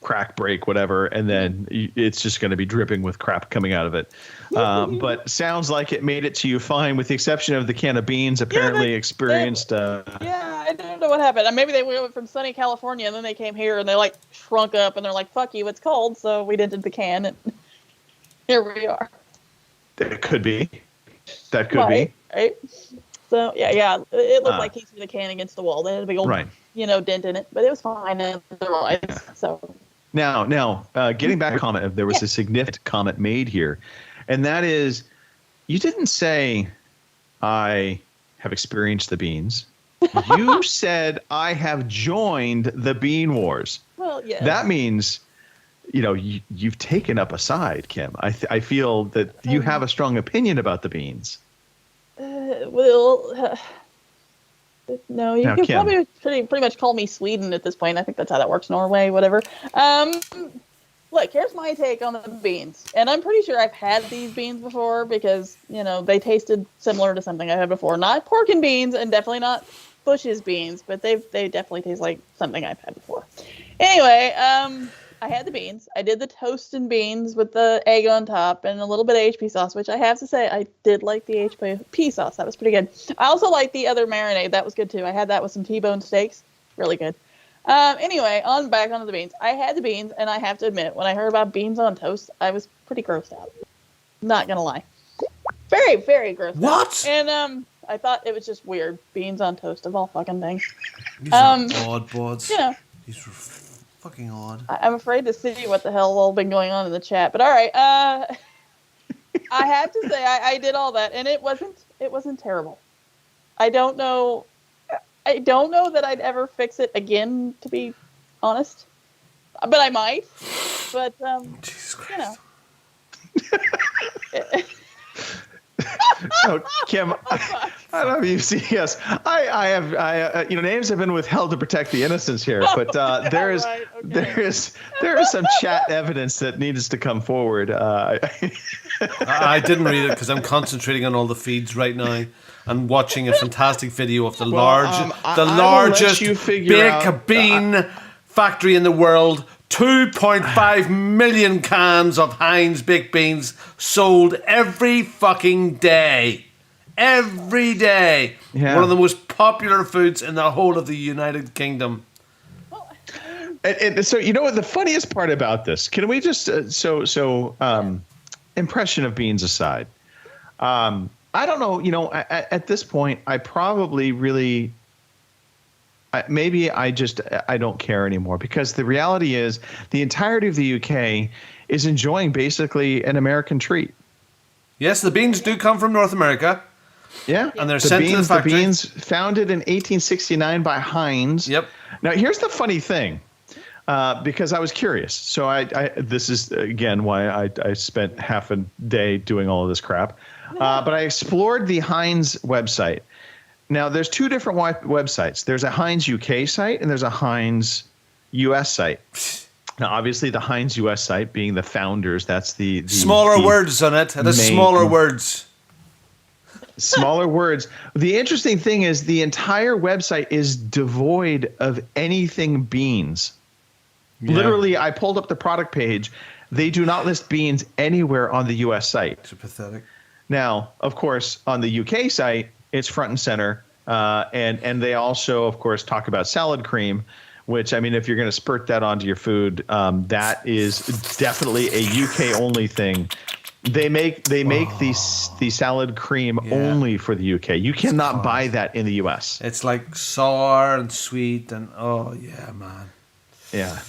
crack, break, whatever, and then it's just going to be dripping with crap coming out of it. But sounds like it made it to you fine, with the exception of the can of beans. Apparently experienced. I don't know what happened. Maybe they went from sunny California and then they came here and they like shrunk up and they're like, "Fuck you, it's cold." So we dented the can and here we are. That could be. Right. So it looked like he threw the can against the wall. They had a big old, dent in it, but it was fine otherwise. So now, getting back to the comment, there was a significant comment made here, and that is, you didn't say I have experienced the beans. You said I have joined the Bean Wars. Well, yeah. That means, you've taken up a side, Kim. I feel that you have a strong opinion about the beans. No, you can probably pretty much call me Sweden at this point. I think that's how that works. Norway, whatever. Look, here's my take on the beans. And I'm pretty sure I've had these beans before because, they tasted similar to something I had before. Not pork and beans and definitely not Bush's beans, but they definitely taste like something I've had before. Anyway, I had the beans. I did the toast and beans with the egg on top and a little bit of HP sauce, which I have to say I did like the HP sauce. That was pretty good. I also like the other marinade. That was good too. I had that with some T-bone steaks. really good. Anyway, back onto the beans. I had the beans, and I have to admit, when I heard about beans on toast, I was pretty grossed out. Not gonna lie. Very, very grossed out. What? And I thought it was just weird. Beans on toast of all fucking things. These are odd bods. You know. These are fucking odd. I'm afraid to see what the hell all been going on in the chat. But all right. I have to say I did all that, and it wasn't terrible. I don't know that I'd ever fix it again, to be honest. But I might. But Jesus Christ. you know. Oh, Kim, I love you. See, yes, I have, names have been withheld to protect the innocents here, but there is some chat evidence that needs to come forward. I didn't read it because I'm concentrating on all the feeds right now and watching a fantastic video of the largest baked bean factory in the world. 2.5 million cans of Heinz baked beans sold every fucking day. Every day. Yeah. One of the most popular foods in the whole of the United Kingdom. And so, you know what the funniest part about this? Can we just impression of beans aside? I don't know. At this point, I probably really. I don't care anymore, because the reality is the entirety of the UK is enjoying basically an American treat. Yes, the beans do come from North America. Yeah, and they're sent to the factory. The beans founded in 1869 by Heinz. Yep. Now here's the funny thing, because I was curious. So this is again why I spent half a day doing all of this crap. But I explored the Heinz website. Now, there's two different websites. There's a Heinz UK site and there's a Heinz US site. Now, obviously, the Heinz US site being the founders, that's the smaller words on it. The smaller words. Smaller words. The interesting thing is the entire website is devoid of anything beans. Yeah. Literally, I pulled up the product page. They do not list beans anywhere on the US site. It's pathetic. Now, of course, on the UK site, it's front and center, and they also, of course, talk about salad cream, which, I mean, if you're going to spurt that onto your food, that is definitely a UK only thing. They make the salad cream only for the UK. You cannot buy that in the US. It's like sour and sweet, and oh yeah, man. Yeah.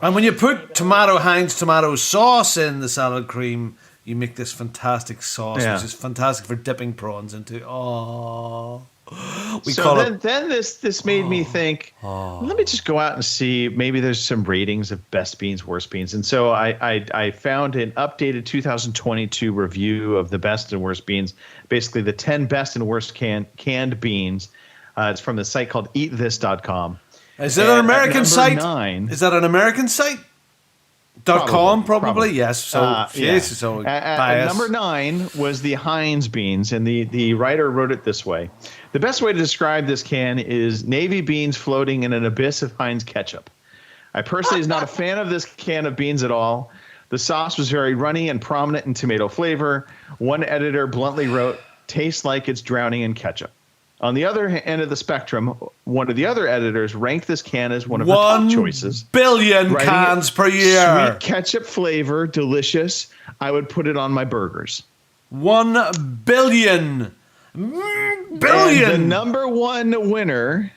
And when you put Heinz tomato sauce in the salad cream, you make this fantastic sauce, which is fantastic for dipping prawns into. Oh, Then this made me think. Let me just go out and see. Maybe there's some ratings of best beans, worst beans, and so I found an updated 2022 review of the best and worst beans. Basically, the 10 best and worst canned beans. It's from the site called EatThis.com. Is that an American site? 9, is that an American site? .com probably. Yes. So so at number 9 was the Heinz beans, and the writer wrote it this way: the best way to describe this can is navy beans floating in an abyss of Heinz ketchup. I personally is not a fan of this can of beans at all. The sauce was very runny and prominent in tomato flavor. One editor bluntly wrote, "Tastes like it's drowning in ketchup." On the other end of the spectrum, one of the other editors ranked this can as one of the top choices. 1 billion cans per year. Sweet ketchup flavor, delicious. I would put it on my burgers. 1 billion. And the number one winner,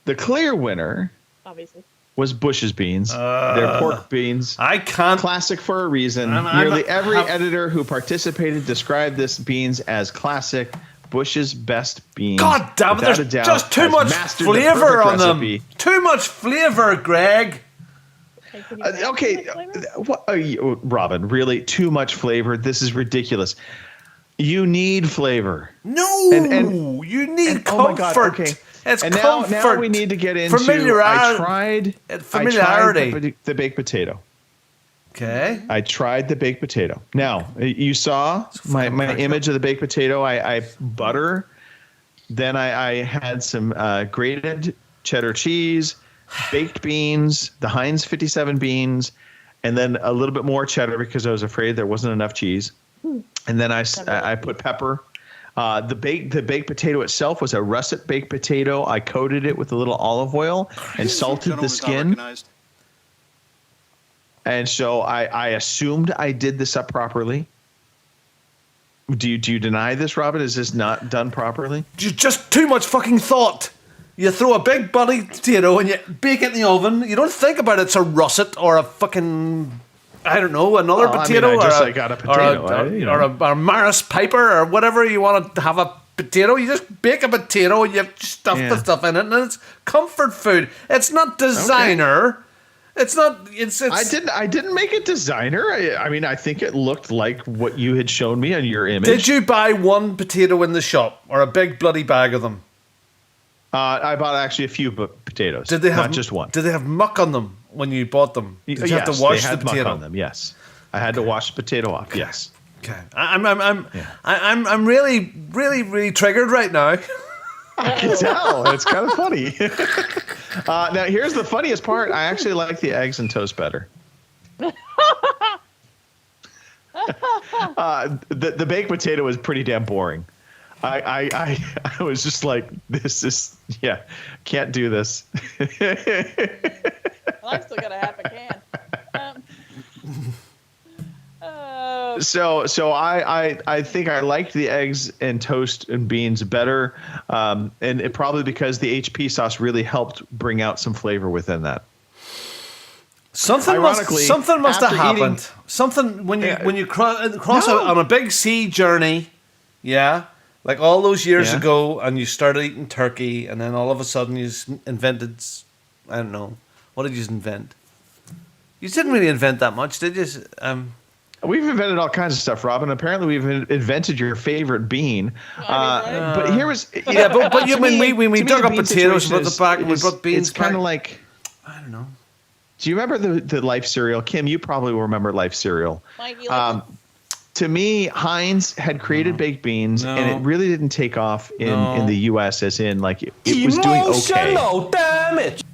the clear winner, obviously, was Bush's beans. They're pork beans. I can't. Classic for a reason. Nearly every editor who participated described this beans as classic. Bush's best beans. God damn it, there's just too much flavor on them. Too much flavor, Greg. Okay, what are you, Robin, really? Too much flavor? This is ridiculous. You need flavor. No, you need comfort. Oh my God, okay. It's and comfort. Now we need to get into familiarity. I tried the baked potato. Okay. I tried the baked potato. Now, you saw my image of the baked potato. I butter. Then I had some grated cheddar cheese, baked beans, the Heinz 57 beans, and then a little bit more cheddar because I was afraid there wasn't enough cheese. And then I put pepper. The baked potato itself was a russet baked potato. I coated it with a little olive oil and salted the skin. And so I assumed I did this up properly. Do you deny this, Robin? Is this not done properly? Just too much fucking thought. You throw a big bloody potato and you bake it in the oven. You don't think about it. It's a russet or a fucking, I don't know, another potato. I got a potato. Or a Maris Piper or whatever you want to have a potato. You just bake a potato and you stuff the stuff in it and it's comfort food. It's not designer. Okay. It's not. It's. I didn't make it designer. I mean, I think it looked like what you had shown me on your image. Did you buy one potato in the shop or a big bloody bag of them? I bought actually a few potatoes. Did they have not just one? Did they have muck on them when you bought them? Did you have to wash the potato? Muck on them. Yes, I had to wash the potato off. Okay. Yes. Okay. I'm really triggered right now. I can tell. It's kind of funny. Now, here's the funniest part. I actually like the eggs and toast better. The baked potato was pretty damn boring. I was just like, this is, can't do this. Well, I still got a half a can. So I think I liked the eggs and toast and beans better, and it probably because the HP sauce really helped bring out some flavor within that. Something must have happened. Something when you cross on a big sea journey, like all those years ago, and you started eating turkey, and then all of a sudden you invented, I don't know, what did you invent? You didn't really invent that much, did you? We've invented all kinds of stuff, Robin. Apparently, we've invented your favorite bean. But here was but when we dug up potatoes, we put the back, and we put beans. It's kind of like, I don't know. Do you remember the Life cereal? Kim, you probably will remember Life cereal. To me, Heinz had created baked beans, and it really didn't take off in the U.S. as in like it was doing okay. Damage.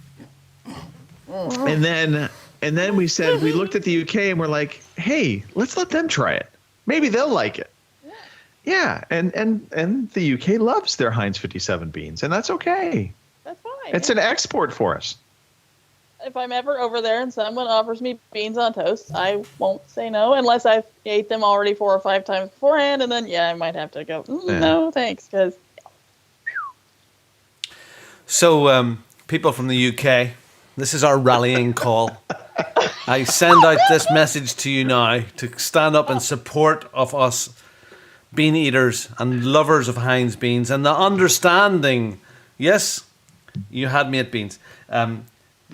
And then we said, we looked at the UK and we're like, hey, let's let them try it. Maybe they'll like it. Yeah. And the UK loves their Heinz 57 beans, and that's okay. That's fine. It's an export for us. If I'm ever over there and someone offers me beans on toast, I won't say no unless I've ate them already 4 or 5 times beforehand, and then, I might have to go, no, thanks, because... So, people from the UK, this is our rallying call. I send out this message to you now to stand up in support of us bean eaters and lovers of Heinz beans and the understanding, yes, you had me at beans,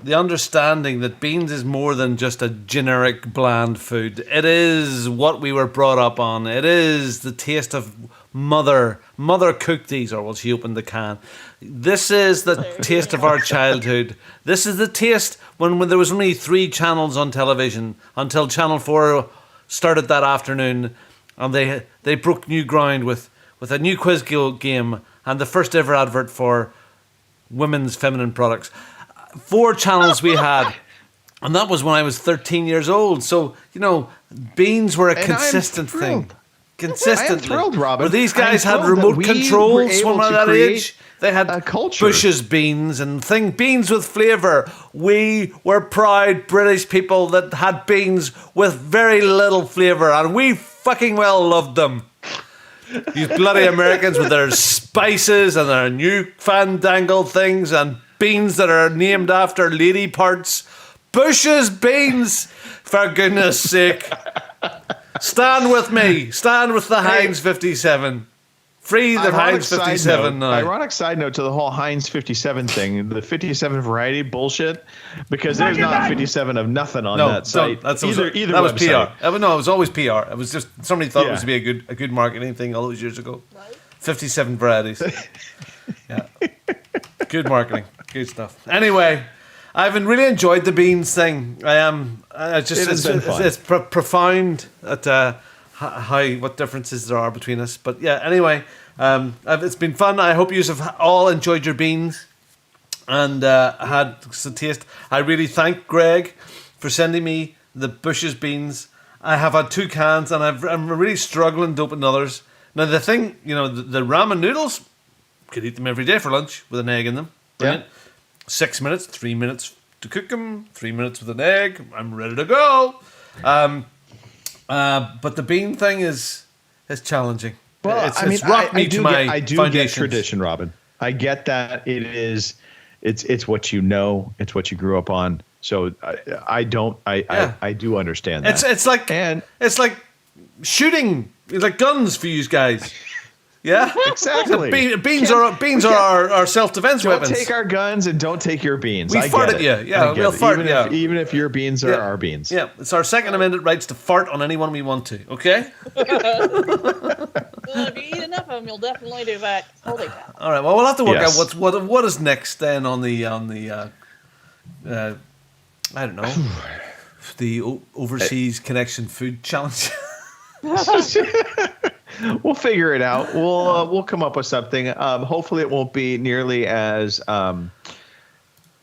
the understanding that beans is more than just a generic bland food. It is what we were brought up on. It is the taste of mother cooked these, or will she open the can. This is the taste of our childhood. This is the taste when there was only 3 channels on television until Channel 4 started that afternoon, and they broke new ground with a new quiz game and the first ever advert for women's feminine products. 4 channels we had, and that was when I was 13 years old. So, beans were a consistent thing. Consistently. I am thrilled, Robin. Well, these guys had remote controls when I was that age. They had Bush's beans and beans with flavour. We were proud British people that had beans with very little flavour, and we fucking well loved them. These bloody Americans with their spices and their new fandangled things and beans that are named after lady parts. Bush's beans, for goodness sake. Stand with me. Stand with the Heinz 57. Free the Heinz 57 now. Ironic side note to the whole Heinz 57 thing, the 57 variety bullshit, because there's not 57 of nothing on that site. That was website. PR. No, it was always PR. It was just somebody thought it was to be a good marketing thing all those years ago. 57 varieties. Yeah. Good marketing. Good stuff. Anyway, I've really enjoyed the beans thing. It's profound at what differences there are between us. But yeah, anyway, it's been fun. I hope you have all enjoyed your beans and had some taste. I really thank Greg for sending me the Bush's beans. I have had 2 cans and I'm really struggling to open others Now the thing, the ramen noodles, could eat them every day for lunch with an egg in them. Brilliant. 6 minutes, 3 minutes to cook them, 3 minutes with an egg. I'm ready to go. But the bean thing is challenging. Well, It's rocked me to my I do get tradition, Robin. I get that it's what you know, it's what you grew up on. So I do understand that. It's like shooting. It's like guns for you guys. Yeah, exactly. Beans are our self-defense weapons. Don't take our guns and don't take your beans. We fart at you. Yeah, we'll fart at you. Even if your beans are our beans. Yeah, it's our Second Amendment rights to fart on anyone we want to. Okay. Well, if you eat enough of them, you'll definitely do that. Holy cow. All right. Well, we'll have to work out what is next then on the I don't know, the overseas connection food challenge. We'll figure it out. We'll come up with something. Hopefully, it won't be nearly as an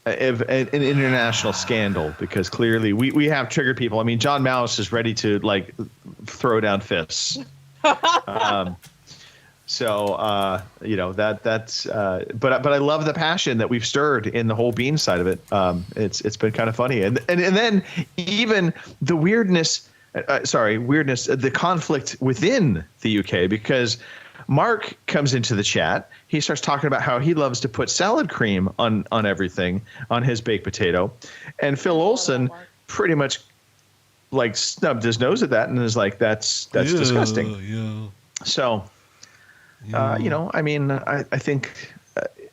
international scandal, because clearly we have triggered people. I mean, John Malice is ready to throw down fists. So that's. But I love the passion that we've stirred in the whole bean side of it. It's been kind of funny, and then even the weirdness. The conflict within the UK, because Mark comes into the chat. He starts talking about how he loves to put salad cream on everything, on his baked potato. And Phil Olson pretty much snubbed his nose at that and is like, that's disgusting. Yeah. So, I think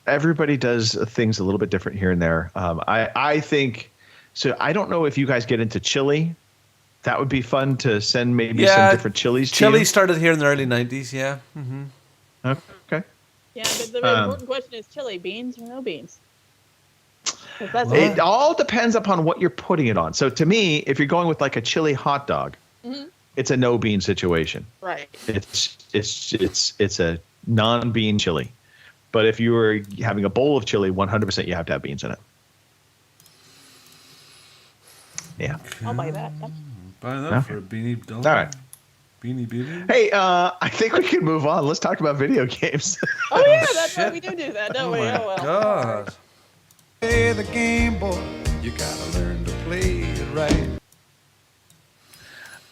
everybody does things a little bit different here and there. I think, so I don't know if you guys get into chili. That would be fun to send maybe some different chilies to Chili you. started here in the early 90s, yeah. Mm-hmm. Okay. Yeah, but the important question is chili, beans or no beans? It all depends upon what you're putting it on. So to me, if you're going with a chili hot dog, it's a no bean situation. Right. It's a non-bean chili. But if you were having a bowl of chili, 100% you have to have beans in it. Yeah. I'll buy that. Yep. Buy that for a beanie dog. All right. Beanie. Hey, I think we can move on. Let's talk about video games. Oh yeah, that's why we do that, don't we? Oh well. God. Play the game, boy. You gotta learn to play it right.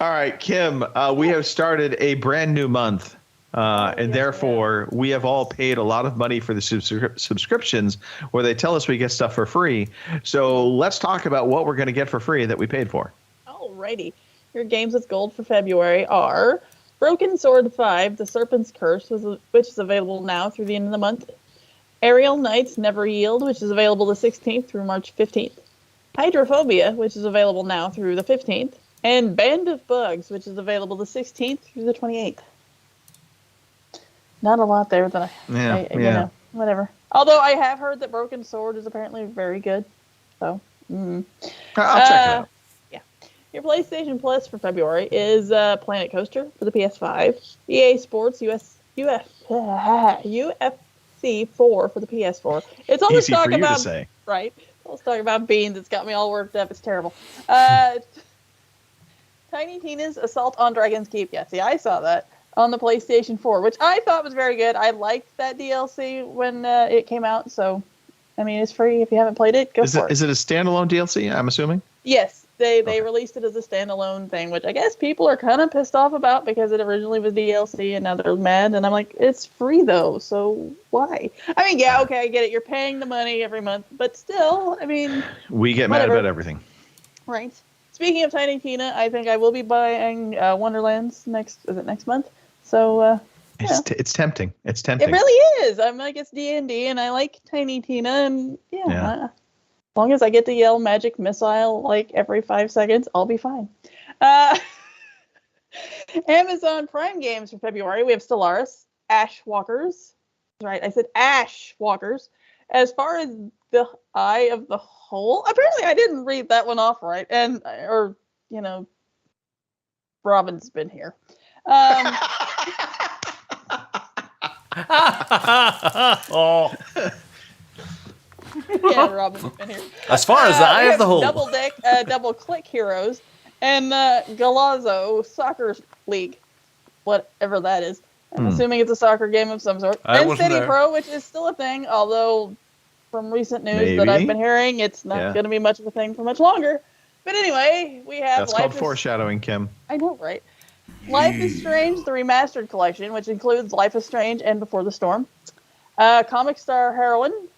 All right, Kim, we have started a brand new month. And therefore, we have all paid a lot of money for the subscriptions where they tell us we get stuff for free. So let's talk about what we're going to get for free that we paid for. Alrighty. Your games with gold for February are Broken Sword 5, The Serpent's Curse, which is available now through the end of the month. Aerial Knights Never Yield, which is available the 16th through March 15th. Hydrophobia, which is available now through the 15th. And Band of Bugs, which is available the 16th through the 28th. Not a lot there that whatever. Although I have heard that Broken Sword is apparently very good. So, I'll check it out. Yeah. Your PlayStation Plus for February is Planet Coaster for the PS5, EA Sports UFC 4 for the PS4. It's all this talk about, right? Let's talk about beans. It's got me all worked up. It's terrible. Tiny Tina's Assault on Dragon's Keep. Yeah, see, I saw that on the PlayStation 4, which I thought was very good. I liked that DLC when it came out, so, I mean, it's free. If you haven't played it, go for it. Is it a standalone DLC, I'm assuming? Yes, they released it as a standalone thing, which I guess people are kind of pissed off about because it originally was DLC, and now they're mad, and I'm like, it's free, though, so why? I mean, yeah, okay, I get it. You're paying the money every month, but still, I mean... We get mad about everything. Right. Speaking of Tiny Tina, I think I will be buying Wonderlands next month? So it's tempting. It's tempting. It really is. I'm like, it's D&D, and I like Tiny Tina, and as long as I get to yell magic missile every 5 seconds, I'll be fine. Amazon Prime games for February. We have Stellaris, Ashwalkers. Right, I said Ashwalkers. As Far as the Eye of the Hole. Apparently, I didn't read that one off right, Robin's been here. Oh. Yeah, Robin's been here. As Far as the Eye of the Hole. Double Click Heroes, and Galazzo Soccer League, whatever that is. I'm assuming it's a soccer game of some sort. I And wasn't Steady there. Pro, which is still a thing, although from recent news that I've Maybe. been hearing, it's not going to be much of a thing for much longer. But anyway, we have That's called foreshadowing, Kim. I know, right? Life is Strange, the remastered collection, which includes Life is Strange and Before the Storm. Comic Star Heroine,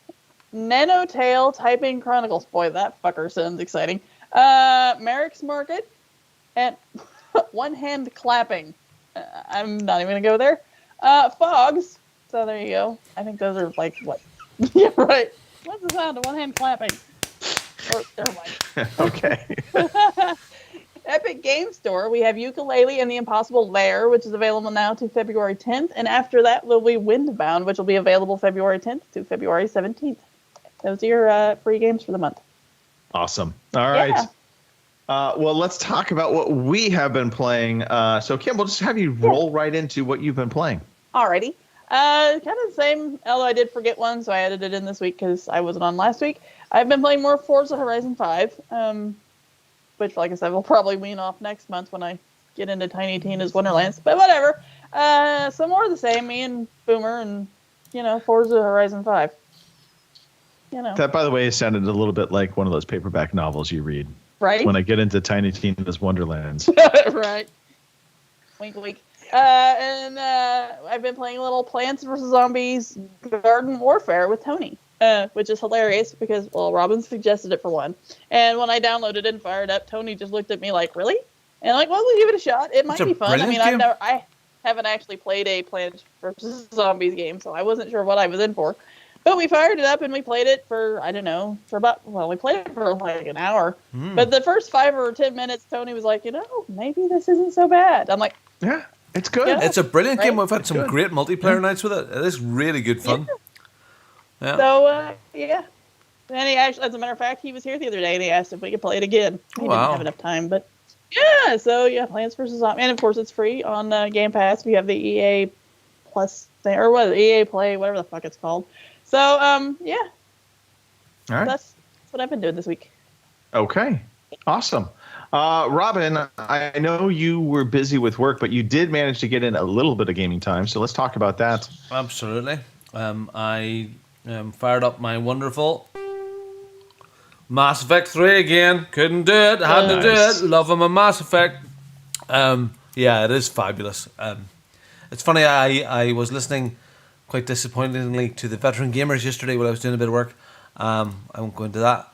Nanotale Typing Chronicles. Boy, that fucker sounds exciting. Merrick's Market, and One Hand Clapping. I'm not even going to go there. Fogs. So there you go. I think those are like, what? Yeah, right. What's the sound of one hand clapping? Or, never mind. Okay. Epic Game Store, we have Yooka-Laylee and the Impossible Lair, which is available now to February 10th. And after that will be Windbound, which will be available February 10th to February 17th. Those are your free games for the month. Awesome. All right. Well, let's talk about what we have been playing. So, Kim, we'll just have you roll right into what you've been playing. Alrighty. Kind of the same, although I did forget one, so I added it in this week because I wasn't on last week. I've been playing more Forza Horizon 5, which, like I said, we'll probably wean off next month when I get into Tiny Tina's Wonderlands. But whatever. Some more of the same, me and Boomer and, Forza Horizon 5. That, by the way, sounded a little bit like one of those paperback novels you read. Right? When I get into Tiny Tina's Wonderlands. Right. Wink, wink. And I've been playing a little Plants vs. Zombies Garden Warfare with Tony, which is hilarious because, well, Robin suggested it for one. And when I downloaded it and fired up, Tony just looked at me like, really? And I'm like, well, we'll give it a shot. It might be fun. I mean, I haven't actually played a Plants vs. Zombies game, so I wasn't sure what I was in for. But we fired it up and we played it for, I don't know, we played it for like an hour. But the first 5 or 10 minutes, Tony was like, maybe this isn't so bad. I'm like, yeah, it's good. It's a brilliant game. We've had It's some good. great multiplayer nights with it. It is really good fun. Yeah. So, yeah. And he actually, as a matter of fact, he was here the other day and he asked if we could play it again. We didn't have enough time, but yeah. So, yeah, Plants vs. Zombies. And, of course, it's free on Game Pass. We have the EA Plus thing, or what, EA Play, whatever the fuck it's called. So, yeah. All right. That's what I've been doing this week. Okay. Awesome. Robin, I know you were busy with work, but you did manage to get in a little bit of gaming time. So let's talk about that. Absolutely. I fired up my wonderful Mass Effect 3 again. Couldn't do it. Had to do it. Loving my Mass Effect. Yeah, it is fabulous. It's funny, I was listening quite disappointingly to the Veteran Gamers yesterday while I was doing a bit of work. I won't go into that.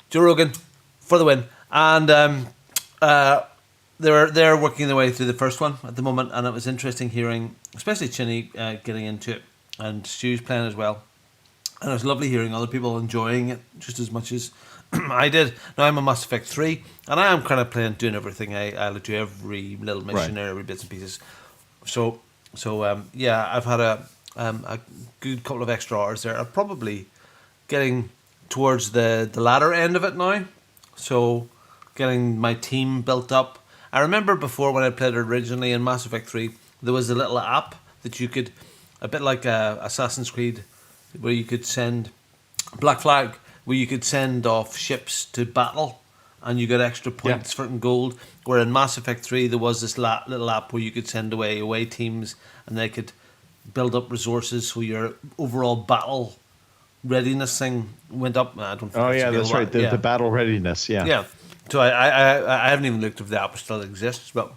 Joe Rogan for the win. And they're working their way through the first one at the moment, and it was interesting hearing, especially Chinny getting into it, and Stu's playing as well. And it was lovely hearing other people enjoying it just as much as I did. Now I'm on Mass Effect 3, and I am kind of doing everything. I'll do every little mission or every bits and pieces. So yeah, I've had a good couple of extra hours there. I'm probably getting towards the latter end of it now. So getting my team built up. I remember before when I played it originally in Mass Effect 3, there was a little app that you could, a bit like Assassin's Creed, where you could send, Black Flag, where you could send off ships to battle and you got extra points for it in gold. Where in Mass Effect 3 there was this little app where you could send away teams and they could build up resources so your overall battle readiness thing went up. I don't think That's right. The battle readiness. Yeah. So I haven't even looked if the app still exists, but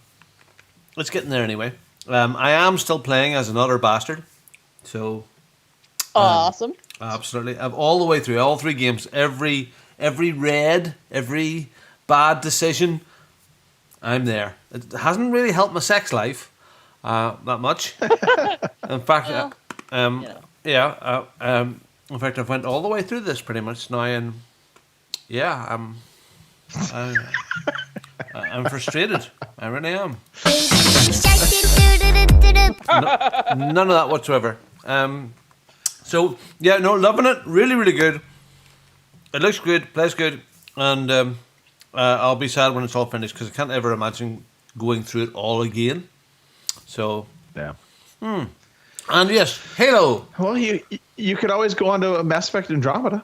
it's getting there anyway. I am still playing as an utter bastard. So awesome. Absolutely. I'm all the way through all 3 games. Every raid, every bad decision, I'm there. It hasn't really helped my sex life that much. In fact, in fact, I've went all the way through this pretty much now, and yeah, I'm frustrated. I really am. None of that whatsoever. So yeah, no, loving it. Really, really good. It looks good, plays good, and I'll be sad when it's all finished because I can't ever imagine going through it all again. So yeah. And yes, Halo. Well, you could always go on to Mass Effect Andromeda.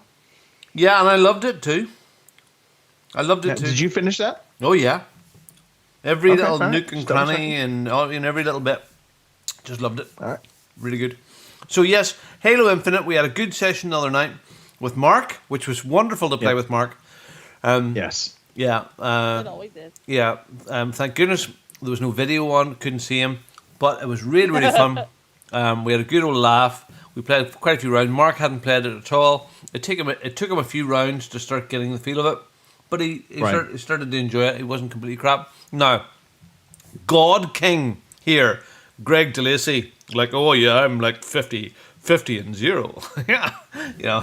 Yeah, and I loved it too. Too. Did you finish that? Oh yeah. Every little fine. nook and cranny and every little bit. Just loved it. All right. Really good. So yes, Halo Infinite. We had a good session the other night with Mark, which was wonderful to play with Mark. Yes. Yeah. It always is. Yeah. Thank goodness there was no video on. Couldn't see him, but it was really, really fun. We had a good old laugh. We played quite a few rounds. Mark hadn't played it at all. It took him a few rounds to start getting the feel of it, but he started to enjoy it. He wasn't completely crap. Now, God King here, Greg DeLacy, like, oh yeah, I'm like 50 and 0. Yeah, you know,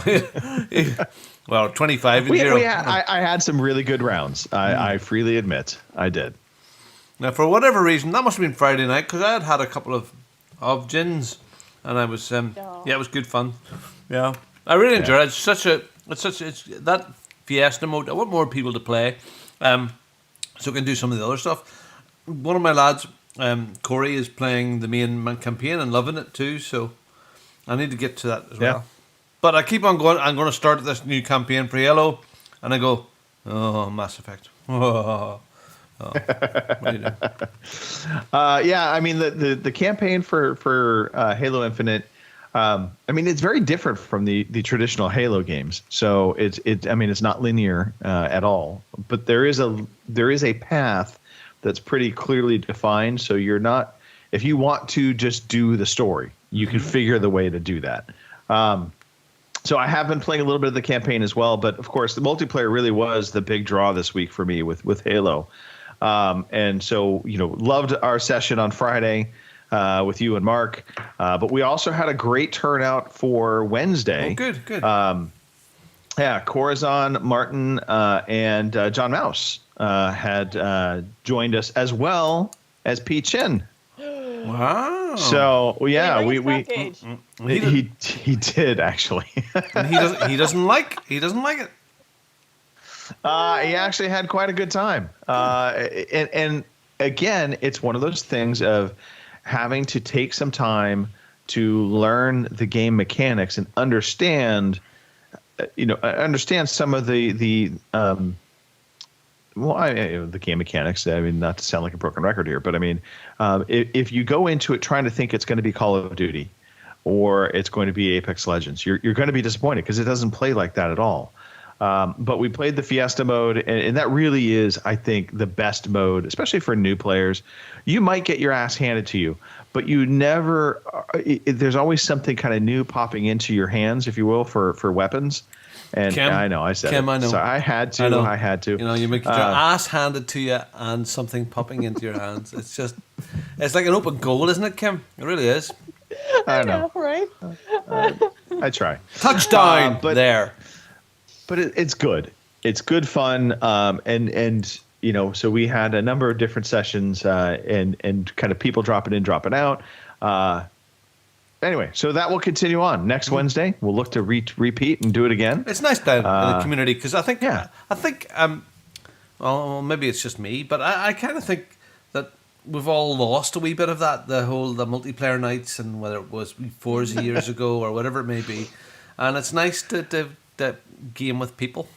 well, 25 and 0. I had some really good rounds. I freely admit I did. Now, for whatever reason, that must have been Friday night because I had a couple of gins, and I was yeah, it was good fun. Yeah, I really enjoyed it. It's that Fiesta mode. I want more people to play, so we can do some of the other stuff. One of my lads, Corey, is playing the main campaign and loving it too. So I need to get to that as well. But I keep on going. I'm going to start this new campaign for Halo, and I go, oh, Mass Effect. Oh, what do you do? Yeah, I mean the campaign for Halo Infinite. I mean, it's very different from the traditional Halo games. So it's not linear at all. But there is a path that's pretty clearly defined. So you're not, if you want to just do the story, you can figure the way to do that. So I have been playing a little bit of the campaign as well, but of course the multiplayer really was the big draw this week for me with Halo. And so, loved our session on Friday with you and Mark. But we also had a great turnout for Wednesday. Oh, good. Corazon, Martin, and John Mouse had joined us as well as P. Chin. Wow. So yeah, he did actually. he doesn't like it. He actually had quite a good time. And again, it's one of those things of having to take some time to learn the game mechanics and understand some of the game mechanics. I mean, not to sound like a broken record here, but I mean, if you go into it trying to think it's going to be Call of Duty or it's going to be Apex Legends, you're going to be disappointed because it doesn't play like that at all. But we played the Fiesta mode, and that really is, I think, the best mode, especially for new players. You might get your ass handed to you, but you never there's always something kind of new popping into your hands, if you will, for weapons. And Kim, I know I said Kim, it. I know. So I had to. You make your ass handed to you and something popping into your hands. It's like an open goal, isn't it, Kim? It really is. I know. Right? I try. Touchdown there. But it's good. It's good fun. And so we had a number of different sessions and kind of people dropping in, dropping out. Anyway, so that will continue on next Wednesday. We'll look to repeat and do it again. It's nice down in the community because I think well, maybe it's just me, but I kind of think that we've all lost a wee bit of that, the multiplayer nights, and whether it was Forza years ago or whatever it may be. And it's nice to game with people.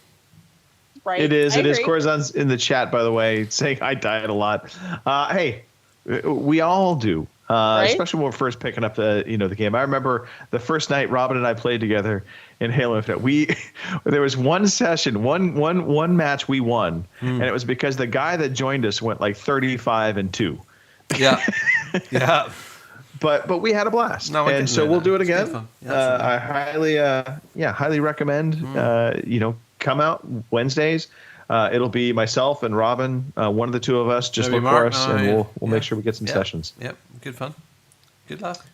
Right. It is. It is. Corazon's in the chat, by the way, saying I died a lot. Hey, we all do. Right? Especially when we're first picking up the game. I remember the first night Robin and I played together in Halo Infinite. There was one session, one match we won, and it was because the guy that joined us went like 35-2. Yeah, yeah. But we had a blast, and so we'll do it again. I highly recommend. Come out Wednesdays. It'll be myself and Robin, one of the two of us. Just look for us, and we'll make sure we get some sessions. Yep, good fun, good laugh.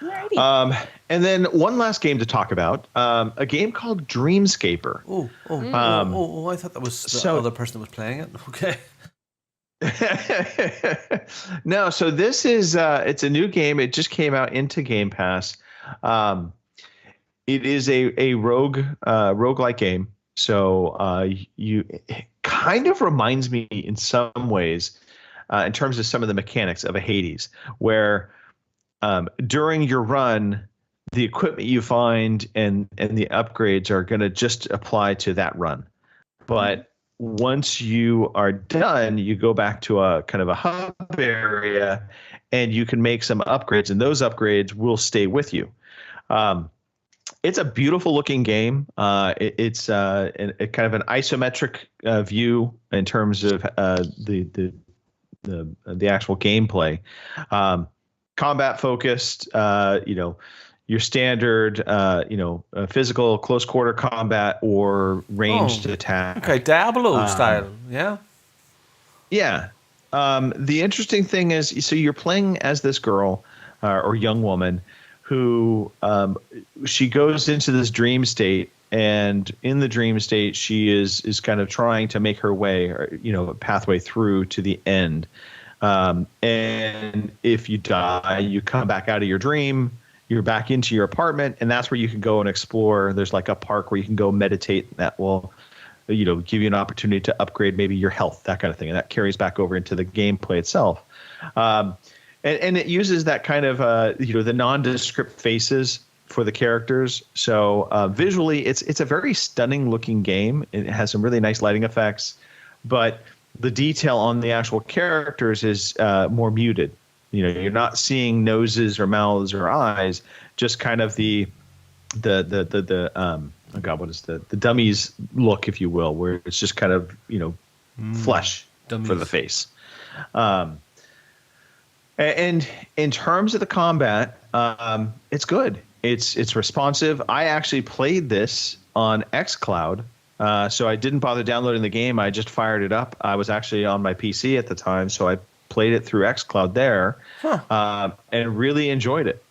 And then one last game to talk about, a game called Dreamscaper. I thought that was the other person that was playing it. Okay. No, so this is it's a new game. It just came out into Game Pass. It is a roguelike game. So it kind of reminds me in some ways, in terms of some of the mechanics of a Hades, where during your run, the equipment you find and the upgrades are going to just apply to that run. But once you are done, you go back to a kind of a hub area, and you can make some upgrades, and those upgrades will stay with you. It's a beautiful looking game. It's kind of an isometric view in terms of the actual gameplay. Combat focused, your standard, physical close quarter combat or ranged attack. Okay, Diablo style, yeah. Yeah. The interesting thing is, so you're playing as this girl or young woman who she goes into this dream state, and in the dream state, she is kind of trying to make her way, or, a pathway through to the end. And if you die, you come back out of your dream, you're back into your apartment, and that's where you can go and explore. There's like a park where you can go meditate that will, give you an opportunity to upgrade maybe your health, that kind of thing. And that carries back over into the gameplay itself. And it uses that kind of, the nondescript faces for the characters. So visually, it's a very stunning looking game. It has some really nice lighting effects, but the detail on the actual characters is more muted. You're not seeing noses or mouths or eyes, just kind of the dummies look, if you will, where it's just kind of flesh dummies for the face. And in terms of the combat, it's good. It's responsive. I actually played this on xCloud, so I didn't bother downloading the game. I just fired it up. I was actually on my PC at the time, so I played it through xCloud there, and really enjoyed it.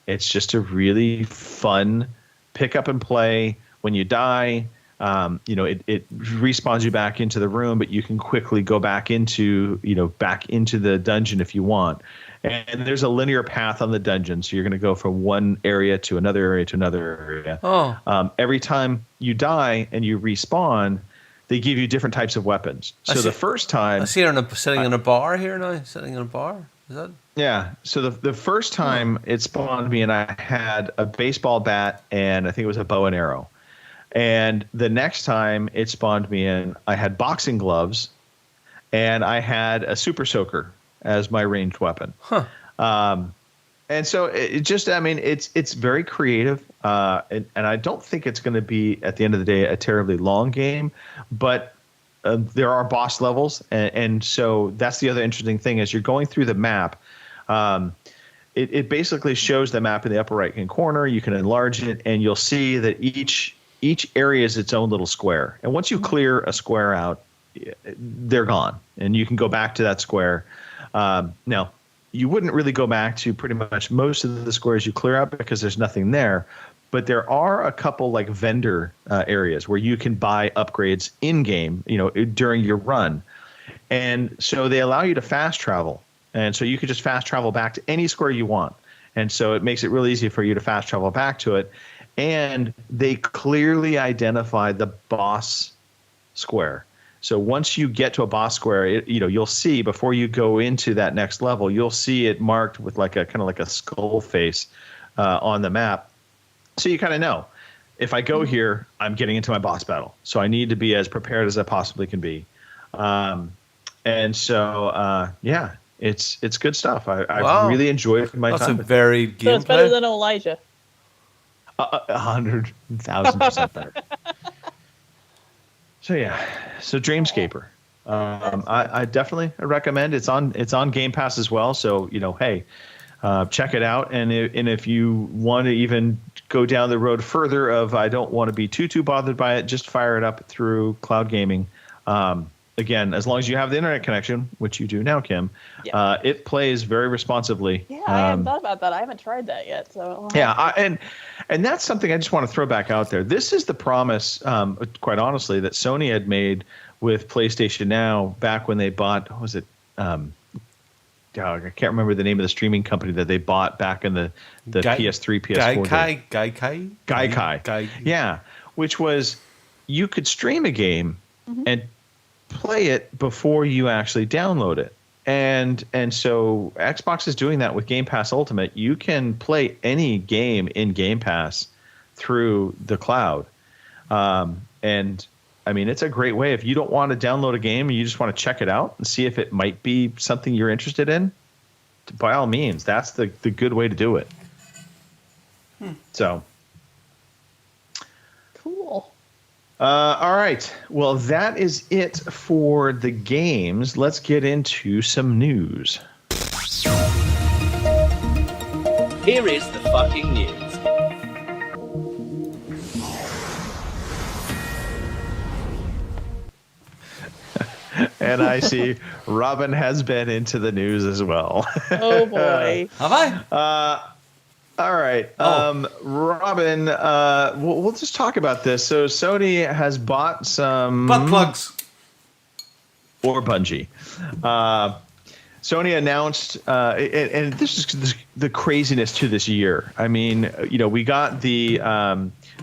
It's just a really fun pick up and play. When you die, it respawns you back into the room, but you can quickly go back into the dungeon if you want. And there's a linear path on the dungeon, so you're going to go from one area to another area to another area. Every time you die and you respawn, they give you different types of weapons. So the first time, I see her sitting in a bar here now. Sitting in a bar, is that? Yeah. So the first time it spawned me, and I had a baseball bat, and I think it was a bow and arrow. And the next time it spawned me in, I had boxing gloves, and I had a super soaker as my ranged weapon. And so it's very creative, and I don't think it's going to be, at the end of the day, a terribly long game, but there are boss levels, and so that's the other interesting thing. As you're going through the map, it basically shows the map in the upper right-hand corner. You can enlarge it, and you'll see that each area is its own little square. And once you clear a square out, they're gone, and you can go back to that square. Now, you wouldn't really go back to pretty much most of the squares you clear out because there's nothing there. But there are a couple like vendor areas where you can buy upgrades in game, during your run. And so they allow you to fast travel. And so you can just fast travel back to any square you want. And so it makes it really easy for you to fast travel back to it. And they clearly identify the boss square. So once you get to a boss square, you'll see before you go into that next level, you'll see it marked with like a kind of like a skull face on the map. So you kind of know, if I go here, I'm getting into my boss battle. So I need to be as prepared as I possibly can be. And so, it's good stuff. I really enjoyed my time. That's a varied gameplay. So it's better than Elijah. 100,000% better. So Dreamscaper. I definitely recommend. It's on Game Pass as well. So hey, check it out. And if you want to even go down the road further of I don't want to be too bothered by it, just fire it up through cloud gaming. Again, as long as you have the internet connection, which you do now, Kim, it plays very responsively. Yeah, I hadn't thought about that. I haven't tried that yet. So and that's something I just want to throw back out there. This is the promise, quite honestly, that Sony had made with PlayStation Now back when they bought. What was it? I can't remember the name of the streaming company that they bought back in the PS3, PS4. Gaikai. Yeah, which was you could stream a game and play it before you actually download it. And so Xbox is doing that with Game Pass Ultimate. You can play any game in Game Pass through the cloud. And I mean, it's a great way if you don't want to download a game and you just want to check it out and see if it might be something you're interested in. By all means, that's the good way to do it. So. Cool. All right. Well, that is it for the games. Let's get into some news. Here is the fucking news. And I see Robin has been into the news as well. Oh boy. Have I? All right. Robin, we'll just talk about this. So Sony has bought some Butt plugs. Or Bungie. Sony announced, and this is the craziness to this year. I mean, we got the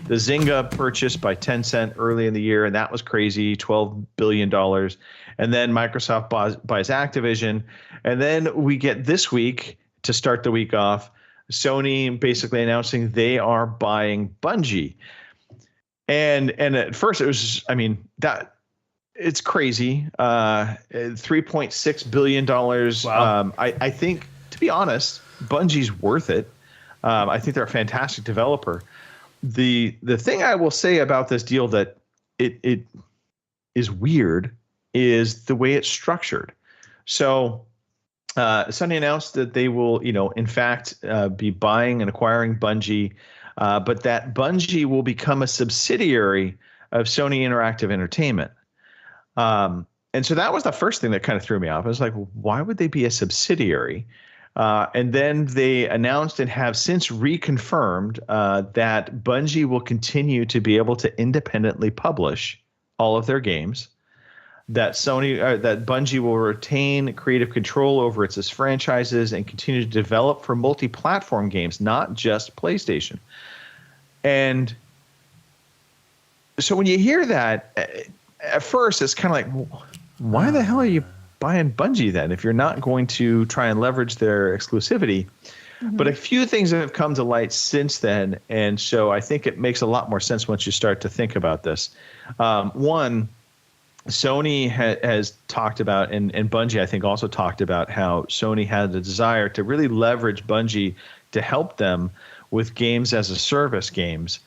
Zynga purchase by Tencent early in the year, and that was crazy, $12 billion. And then Microsoft buys Activision. And then we get this week, to start the week off, Sony basically announcing they are buying Bungie. And at first it was, it's crazy. $3.6 billion. Wow. I think, to be honest, Bungie's worth it. I think they're a fantastic developer. The thing I will say about this deal that it is weird is the way it's structured. So Sony announced that they will, in fact, be buying and acquiring Bungie, but that Bungie will become a subsidiary of Sony Interactive Entertainment. And so that was the first thing that kind of threw me off. I was like, why would they be a subsidiary? And then they announced and have since reconfirmed that Bungie will continue to be able to independently publish all of their games. That Bungie will retain creative control over its franchises and continue to develop for multi-platform games, not just PlayStation. And so when you hear that, at first it's kind of like, why the hell are you buying Bungie then if you're not going to try and leverage their exclusivity? Mm-hmm. But a few things have come to light since then, and so I think it makes a lot more sense once you start to think about this. One, Sony has talked about, and Bungie I think also talked about, how Sony had the desire to really leverage Bungie to help them with games as a service games,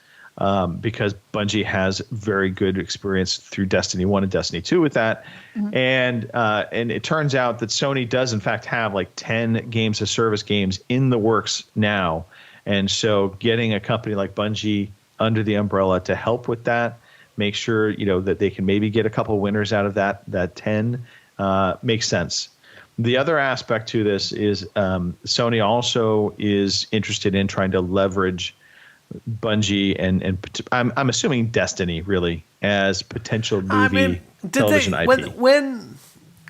because Bungie has very good experience through Destiny 1 and Destiny 2 with that. Mm-hmm. And it turns out that Sony does in fact have like 10 games as service games in the works now. And so getting a company like Bungie under the umbrella to help with that, make sure that they can maybe get a couple winners out of that 10 makes sense. The other aspect to this is Sony also is interested in trying to leverage Bungie and I'm assuming Destiny really as potential movie television IP. When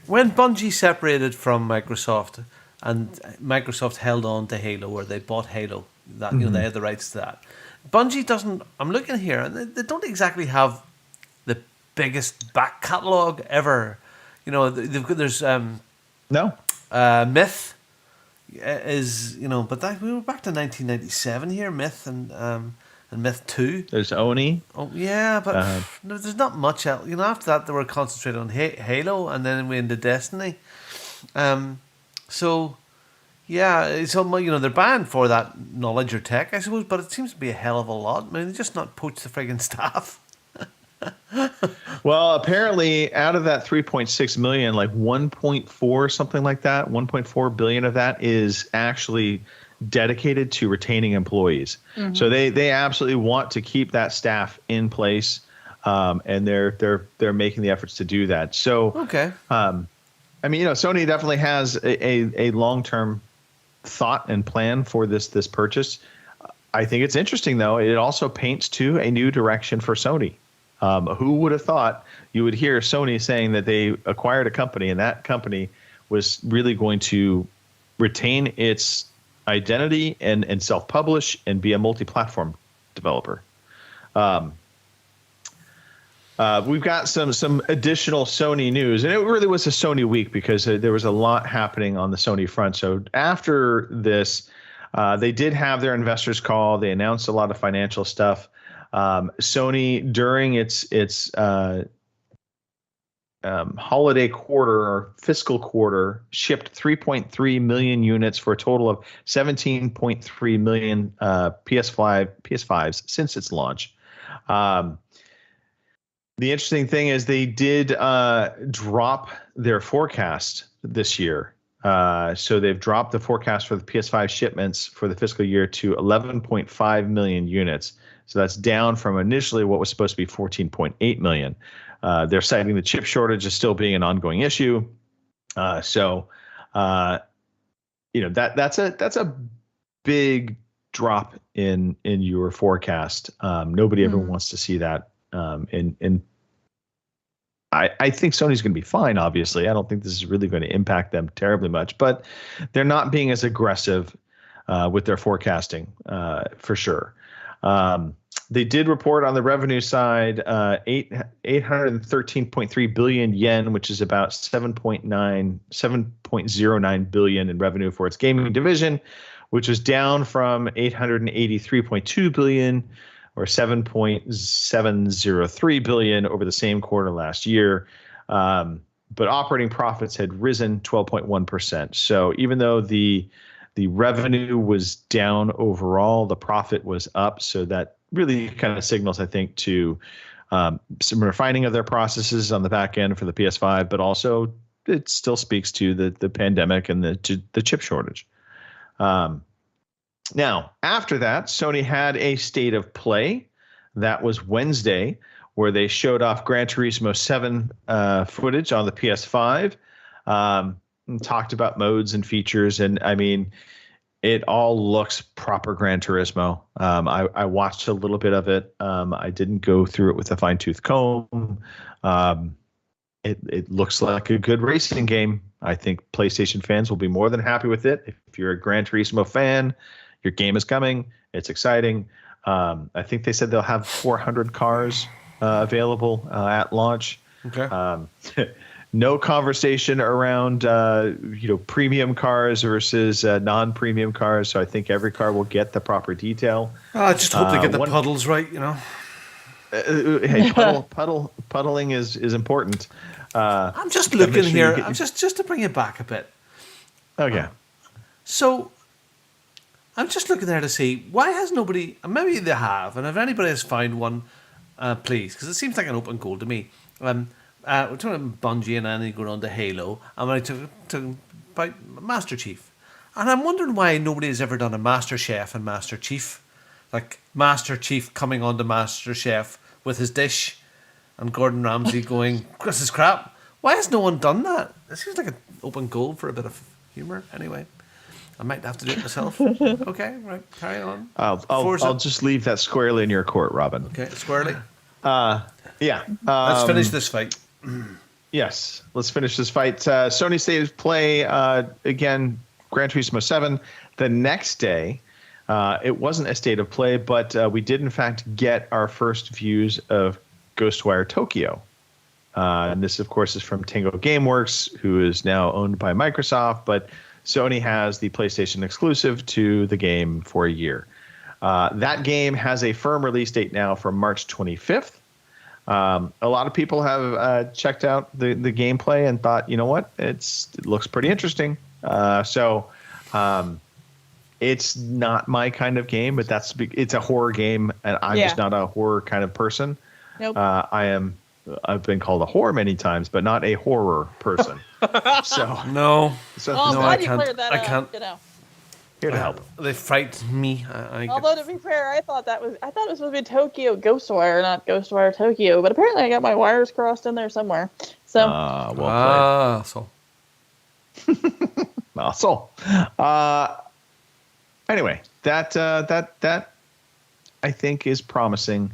Bungie separated from Microsoft and Microsoft held on to Halo, or they bought Halo, that they had the rights to that. Bungie doesn't. I'm looking here, and they don't exactly have the biggest back catalog ever. There's no Myth is but we were back to 1997 here. Myth and Myth 2. There's Oni. Oh yeah, but there's not much else. After that they were concentrated on Halo, and then we into Destiny. So they're banned for that knowledge or tech, I suppose, but it seems to be a hell of a lot. I mean, they just not poach the friggin' staff. Well, apparently out of that 3.6 million, like 1.4, something like that, 1.4 billion of that is actually dedicated to retaining employees. Mm-hmm. So they absolutely want to keep that staff in place, and they're making the efforts to do that. So okay. Sony definitely has a long-term thought and plan for this purchase. I think it's interesting, though. It also paints to a new direction for Sony. Who would have thought you would hear Sony saying that they acquired a company, and that company was really going to retain its identity and self-publish and be a multi-platform developer. We've got some additional Sony news, and it really was a Sony week because there was a lot happening on the Sony front. So after this, they did have their investors call. They announced a lot of financial stuff. Sony, during its holiday quarter or fiscal quarter, shipped 3.3 million units for a total of 17.3 million PS5s since its launch. The interesting thing is they did drop their forecast this year. So they've dropped the forecast for the PS5 shipments for the fiscal year to 11.5 million units. So that's down from initially what was supposed to be 14.8 million. They're citing the chip shortage as still being an ongoing issue. That's a big drop in your forecast. Nobody ever wants to see that. I think Sony's going to be fine, obviously. I don't think this is really going to impact them terribly much, but they're not being as aggressive with their forecasting for sure. They did report on the revenue side 813.3 billion yen, which is about 7.09 billion in revenue for its gaming division, which was down from 883.2 billion or 7.703 billion over the same quarter last year. But operating profits had risen 12.1%. So even though the revenue was down overall, the profit was up. So that really kind of signals, I think, to some refining of their processes on the back end for the PS5, but also it still speaks to the pandemic and the chip shortage. Now, after that, Sony had a state of play. That was Wednesday, where they showed off Gran Turismo 7 footage on the PS5, and talked about modes and features. And I mean, it all looks proper Gran Turismo. I watched a little bit of it. I didn't go through it with a fine-tooth comb. It looks like a good racing game. I think PlayStation fans will be more than happy with it. If you're a Gran Turismo fan, your game is coming. It's exciting. I think they said they'll have 400 cars available at launch. Okay. No conversation around premium cars versus non-premium cars. So I think every car will get the proper detail. I just hope they get the puddles right. Hey, puddling is important. I'm just looking here. I'm just to bring it back a bit. Okay. So I'm just looking there to see why has nobody. Maybe they have, and if anybody has found one, please, because it seems like an open goal to me. We're talking about Bungie, and then going on to Halo, and when I took about Master Chief, and I'm wondering why nobody has ever done a Master Chef and Master Chief, like Master Chief coming on to Master Chef with his dish, and Gordon Ramsay going, "This is crap." Why has no one done that? It seems like an open goal for a bit of humor. Anyway. I might have to do it myself. Okay, right, carry on. I'll just leave that squarely in your court, Robin. Okay, squarely. Yeah. Let's finish this fight. Yes, let's finish this fight. Sony State of Play, again, Gran Turismo 7. The next day, it wasn't a State of Play, but we did, in fact, get our first views of Ghostwire Tokyo. And this, of course, is from Tango Gameworks, who is now owned by Microsoft, but Sony has the PlayStation exclusive to the game for a year. That game has a firm release date now for March 25th. A lot of people have checked out the gameplay and thought, you know what, it looks pretty interesting. It's not my kind of game, but it's a horror game, and I'm just not a horror kind of person. Nope. I've been called a whore many times, but not a horror person. No. Well, no, I can't. I can't. Here to help. They frightened me. Although to be fair, I thought it was supposed to be Tokyo Ghostwire, not Ghostwire Tokyo. But apparently, I got my wires crossed in there somewhere. So. Well played. Anyway, that I think is promising.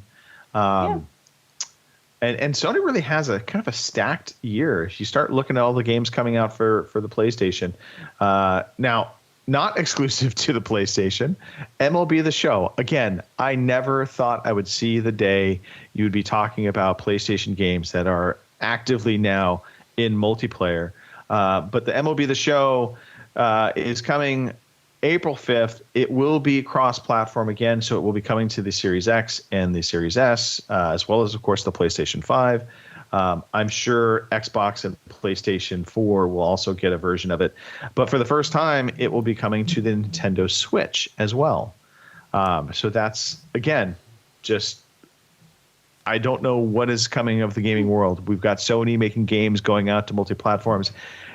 And Sony really has a kind of a stacked year. If you start looking at all the games coming out for the PlayStation, now not exclusive to the PlayStation, MLB The Show. Again, I never thought I would see the day you would be talking about PlayStation games that are actively now in multiplayer. But the MLB The Show is coming April 5th, it will be cross-platform again, so it will be coming to the Series X and the Series S, as well as, of course, the PlayStation 5. I'm sure Xbox and PlayStation 4 will also get a version of it. But for the first time, it will be coming to the Nintendo Switch as well. So that's, again, just I don't know what is coming of the gaming world. We've got Sony making games going out to multi-platforms.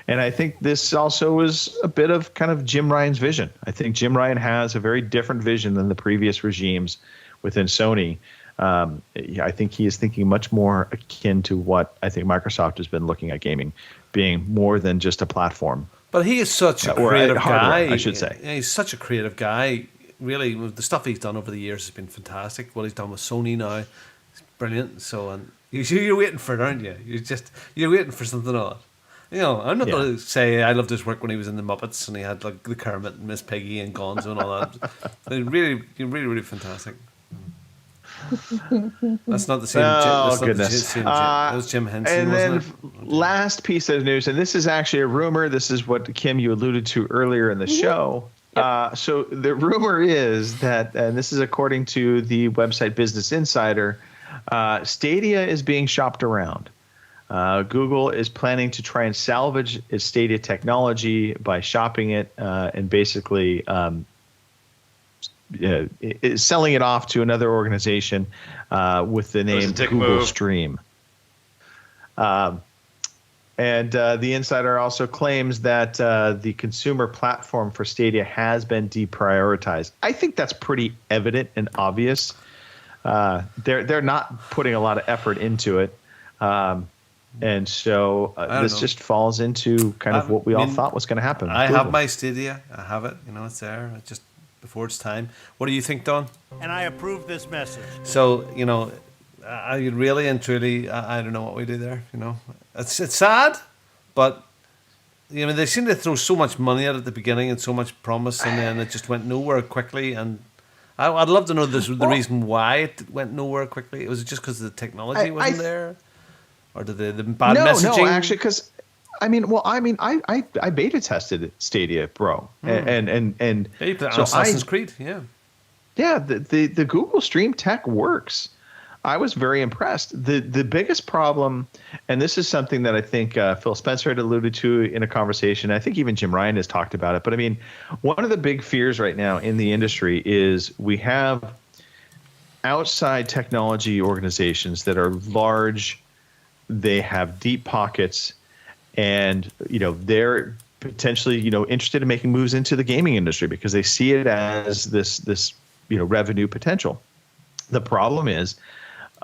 And I think this also is a bit of kind of Jim Ryan's vision. I think Jim Ryan has a very different vision than the previous regimes within Sony. I think he is thinking much more akin to what I think Microsoft has been looking at gaming, being more than just a platform. But he is such a creative guy. I should say. Yeah, he's such a creative guy. Really, the stuff he's done over the years has been fantastic. What he's done with Sony now is brilliant. So, and you're waiting for it, aren't you? You're waiting for something odd. You know, I'm not going to say I loved his work when he was in the Muppets and he had like the Kermit and Miss Piggy and Gonzo and all that. Really fantastic. That's not the same. Oh, goodness. That was Jim Henson. And then wasn't it? Last piece of news, and this is actually a rumor. This is what, Kim, you alluded to earlier in the show. Yep. So the rumor is that, and this is according to the website Business Insider, Stadia is being shopped around. Google is planning to try and salvage its Stadia technology by shopping it and basically selling it off to another organization with the name Google Stream. And the Insider also claims that the consumer platform for Stadia has been deprioritized. I think that's pretty evident and obvious. They're not putting a lot of effort into it. And so this just falls into kind of what we all thought was going to happen. I have my Stadia. I have it. You know, it's there. It's just before it's time. What do you think, Don? And I approve this message. So, you know, I really and truly, I don't know what we do there. You know, it's sad, but you know they seem to throw so much money at it at the beginning and so much promise, and then it just went nowhere quickly. And I'd love to know the reason why it went nowhere quickly. Was it just because the technology wasn't there? Or the bad messaging? No, actually, because I beta tested Stadia Pro, and you put Assassin's Creed, yeah, the Google Stream tech works. I was very impressed. The biggest problem, and this is something that I think Phil Spencer had alluded to in a conversation. I think even Jim Ryan has talked about it. But I mean, one of the big fears right now in the industry is we have outside technology organizations that are large. They have deep pockets, and they're potentially interested in making moves into the gaming industry because they see it as this revenue potential. The problem is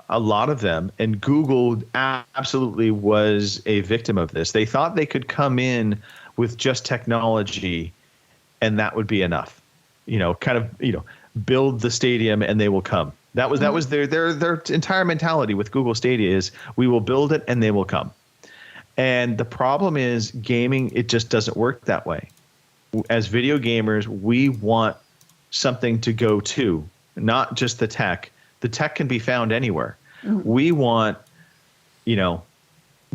a lot of them, and Google absolutely was a victim of this. They thought they could come in with just technology, and that would be enough. Build the stadium and they will come. That was their entire mentality with Google Stadia is we will build it and they will come. And the problem is gaming, it just doesn't work that way. As video gamers, we want something to go to, not just the tech. The tech can be found anywhere. Mm-hmm. We want,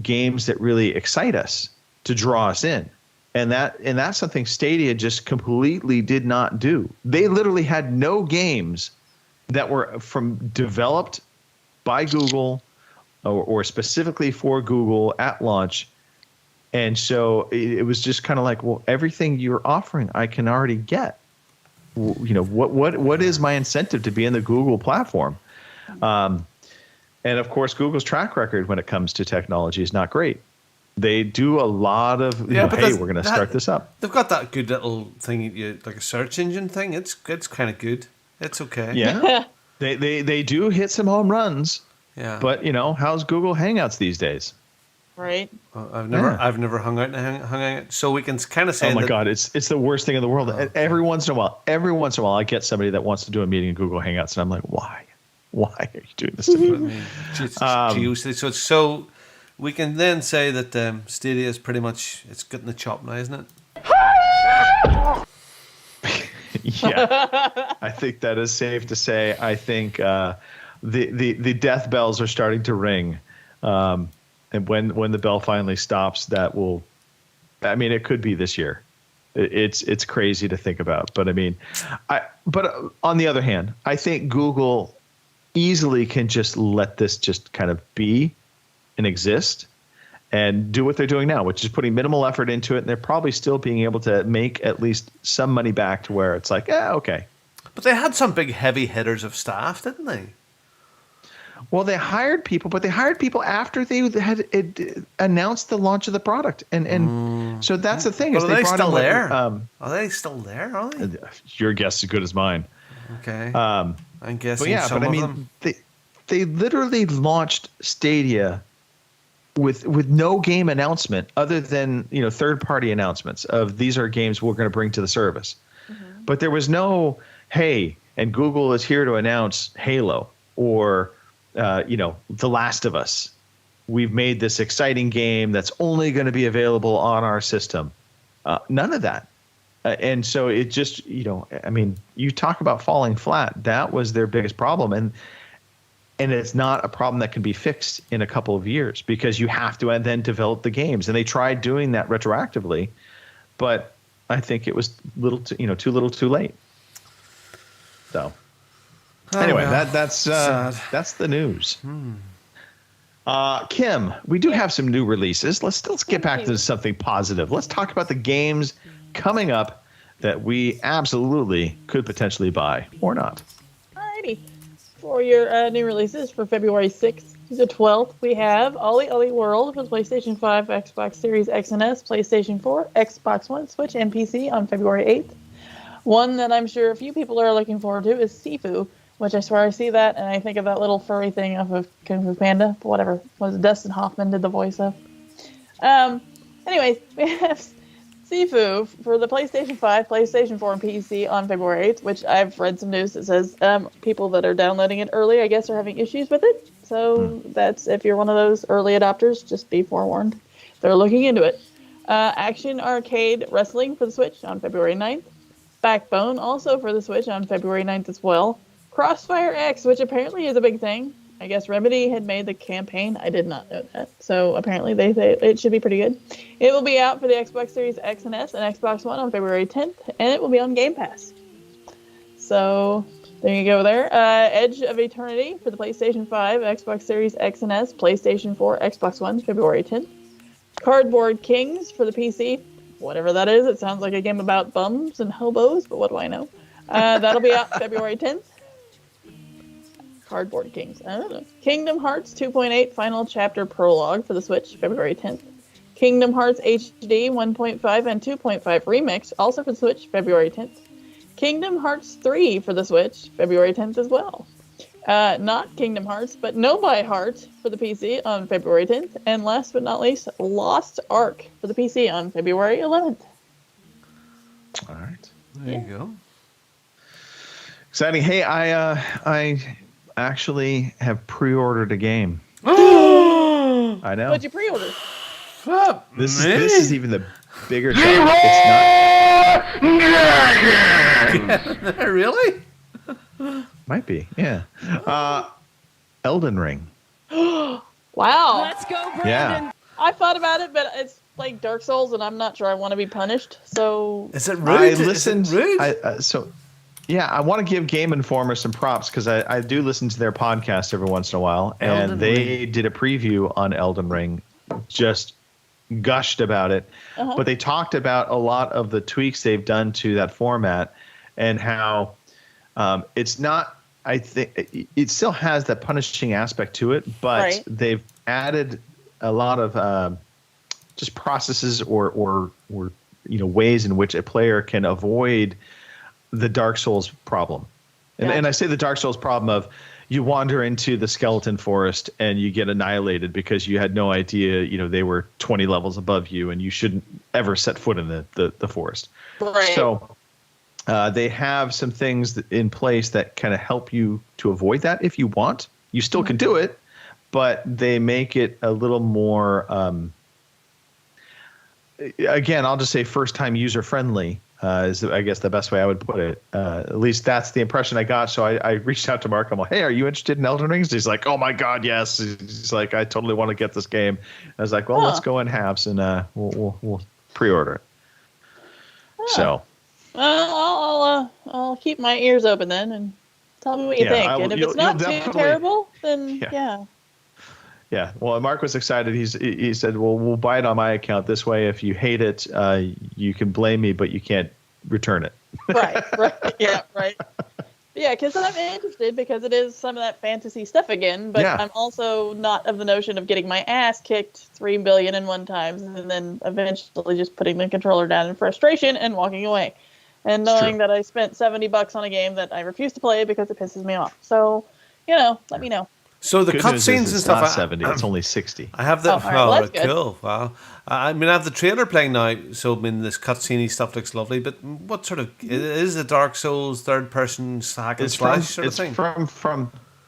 games that really excite us to draw us in. And that's something Stadia just completely did not do. They literally had no games that were developed by Google or specifically for Google at launch. And so it was just kind of like, well, everything you're offering, I can already get. What is my incentive to be in the Google platform? And of course, Google's track record when it comes to technology is not great. They do a lot of, hey, we're going to start this up. They've got that good little thing, like a search engine thing. It's kind of good. It's okay. Yeah. They do hit some home runs. Yeah. But how's Google Hangouts these days? Right. I've never hung out. So we can kind of say. Oh my God, it's the worst thing in the world. Every once in a while, I get somebody that wants to do a meeting in Google Hangouts, and I'm like, why? Why are you doing this to me? So we can then say that Stadia is pretty much it's getting the chop now, isn't it? Yeah, I think that is safe to say. I think the death bells are starting to ring, and when the bell finally stops, that will, it could be this year. It's crazy to think about. But I mean, but on the other hand, I think Google easily can just let this just kind of be and exist and do what they're doing now, which is putting minimal effort into it. And they're probably still being able to make at least some money back to where it's like, okay. But they had some big heavy hitters of staff, didn't they? Well, they hired people, but they hired people after they had announced the launch of the product. And so that's the thing. But is are they still in, there? Are they still there? Are they? Your guess is as good as mine. Okay. I'm guessing some of them. They literally launched Stadia with no game announcement other than third-party announcements of these are games we're going to bring to the service. Mm-hmm. But there was no, hey, and Google is here to announce Halo or The Last of Us. We've made this exciting game that's only going to be available on our system. None of that. And so it just, I mean, you talk about falling flat. That was their biggest problem. And it's not a problem that can be fixed in a couple of years because you have to and then develop the games. And they tried doing that retroactively, but I think it was too little too late. So anyway, that's the news. Kim, we do have some new releases. Let's get back to something positive. Let's talk about the games coming up that we absolutely could potentially buy or not. Alrighty. For your new releases for February 6th to the 12th, we have Ollie Ollie World for the PlayStation 5, Xbox Series X and S, PlayStation 4, Xbox One, Switch, and PC on February 8th. One that I'm sure a few people are looking forward to is Sifu, which I swear I see that and I think of that little furry thing off of Kung Fu Panda, but whatever. Was it Dustin Hoffman did the voice of? Anyways, we have Sifu for the PlayStation 5, PlayStation 4, and PC on February 8th, which I've read some news that says people that are downloading it early, I guess, are having issues with it. So that's, if you're one of those early adopters, just be forewarned. They're looking into it. Action Arcade Wrestling for the Switch on February 9th. Backbone also for the Switch on February 9th as well. Crossfire X, which apparently is a big thing. I guess Remedy had made the campaign. I did not know that. So apparently they say it should be pretty good. It will be out for the Xbox Series X and S and Xbox One on February 10th, and it will be on Game Pass. So there you go there. Edge of Eternity for the PlayStation 5, Xbox Series X and S, PlayStation 4, Xbox One, February 10th. Cardboard Kings for the PC, whatever that is. It sounds like a game about bums and hobos, but what do I know? That'll be out February 10th. Cardboard Kings. I don't know. Kingdom Hearts 2.8 Final Chapter Prologue for the Switch, February 10th. Kingdom Hearts HD 1.5 and 2.5 Remix, also for the Switch, February 10th. Kingdom Hearts 3 for the Switch, February 10th as well. Not Kingdom Hearts, but No by Heart for the PC on February 10th. And last but not least, Lost Ark for the PC on February 11th. All right. There you go. Exciting. Hey, I actually have pre-ordered a game. I know. What'd you pre-order? This is even the bigger job. It's not. Really? Might be. Yeah. Elden Ring. Wow. Let's go, Brandon. Yeah. I thought about it, but it's like Dark Souls, and I'm not sure I want to be punished. So is it rude? I listened. Yeah, I want to give Game Informer some props because I do listen to their podcast every once in a while, and they did a preview on Elden Ring, just gushed about it. But they talked about a lot of the tweaks they've done to that format and how it's not. I think it still has that punishing aspect to it, but they've added a lot of just processes or ways in which a player can avoid the Dark Souls problem. And I say the Dark Souls problem of you wander into the skeleton forest and you get annihilated because you had no idea, they were 20 levels above you and you shouldn't ever set foot in the forest. Right. So they have some things in place that kind of help you to avoid that if you want. You still can do it, but they make it a little more, again, I'll just say first-time user-friendly. Is I guess the best way I would put it. At least that's the impression I got. So I reached out to Mark. I'm like, hey, are you interested in Elden Ring? He's like, oh my God, yes. He's like, I totally want to get this game. I was like, well, let's go in halves and we'll pre-order it. So, I'll keep my ears open then and tell me what you think. And if it's not too terrible, then yeah. Yeah. Well, Mark was excited. He said, "Well, we'll buy it on my account. This way, if you hate it, you can blame me, but you can't return it." Right. Yeah. Right. Yeah, because I'm interested because it is some of that fantasy stuff again, but I'm also not of the notion of getting my ass kicked 3 billion in one time and then eventually just putting the controller down in frustration and walking away. And knowing that I spent $70 on a game that I refuse to play because it pisses me off. So, let me know. So the cutscenes and stuff. It's not 70. It's only 60. I have the. That's good. Cool. Wow. I mean, I have the trailer playing now. So I mean, this cutscene stuff looks lovely. But what sort of is the Dark Souls third-person hack and slash sort of thing?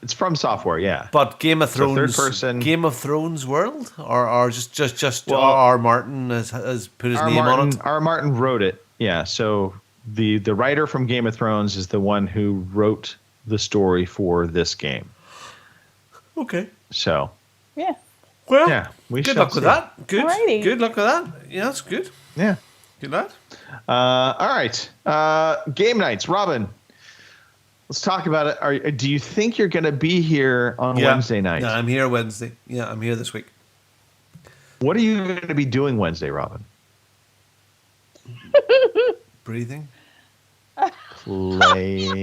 It's from software, yeah. But Game of Thrones, third-person Game of Thrones world, or just R. Martin has put his name on it. R. Martin wrote it, yeah. So the writer from Game of Thrones is the one who wrote the story for this game. Okay. So. Yeah. Well. Yeah. Good luck with that. Good. Alrighty. Good luck with that. Yeah, that's good. Yeah. Good lad. All right. Game nights, Robin. Let's talk about it. Do you think you're going to be here on Wednesday night? Yeah, I'm here Wednesday. Yeah, I'm here this week. What are you going to be doing Wednesday, Robin? Breathing. Playing.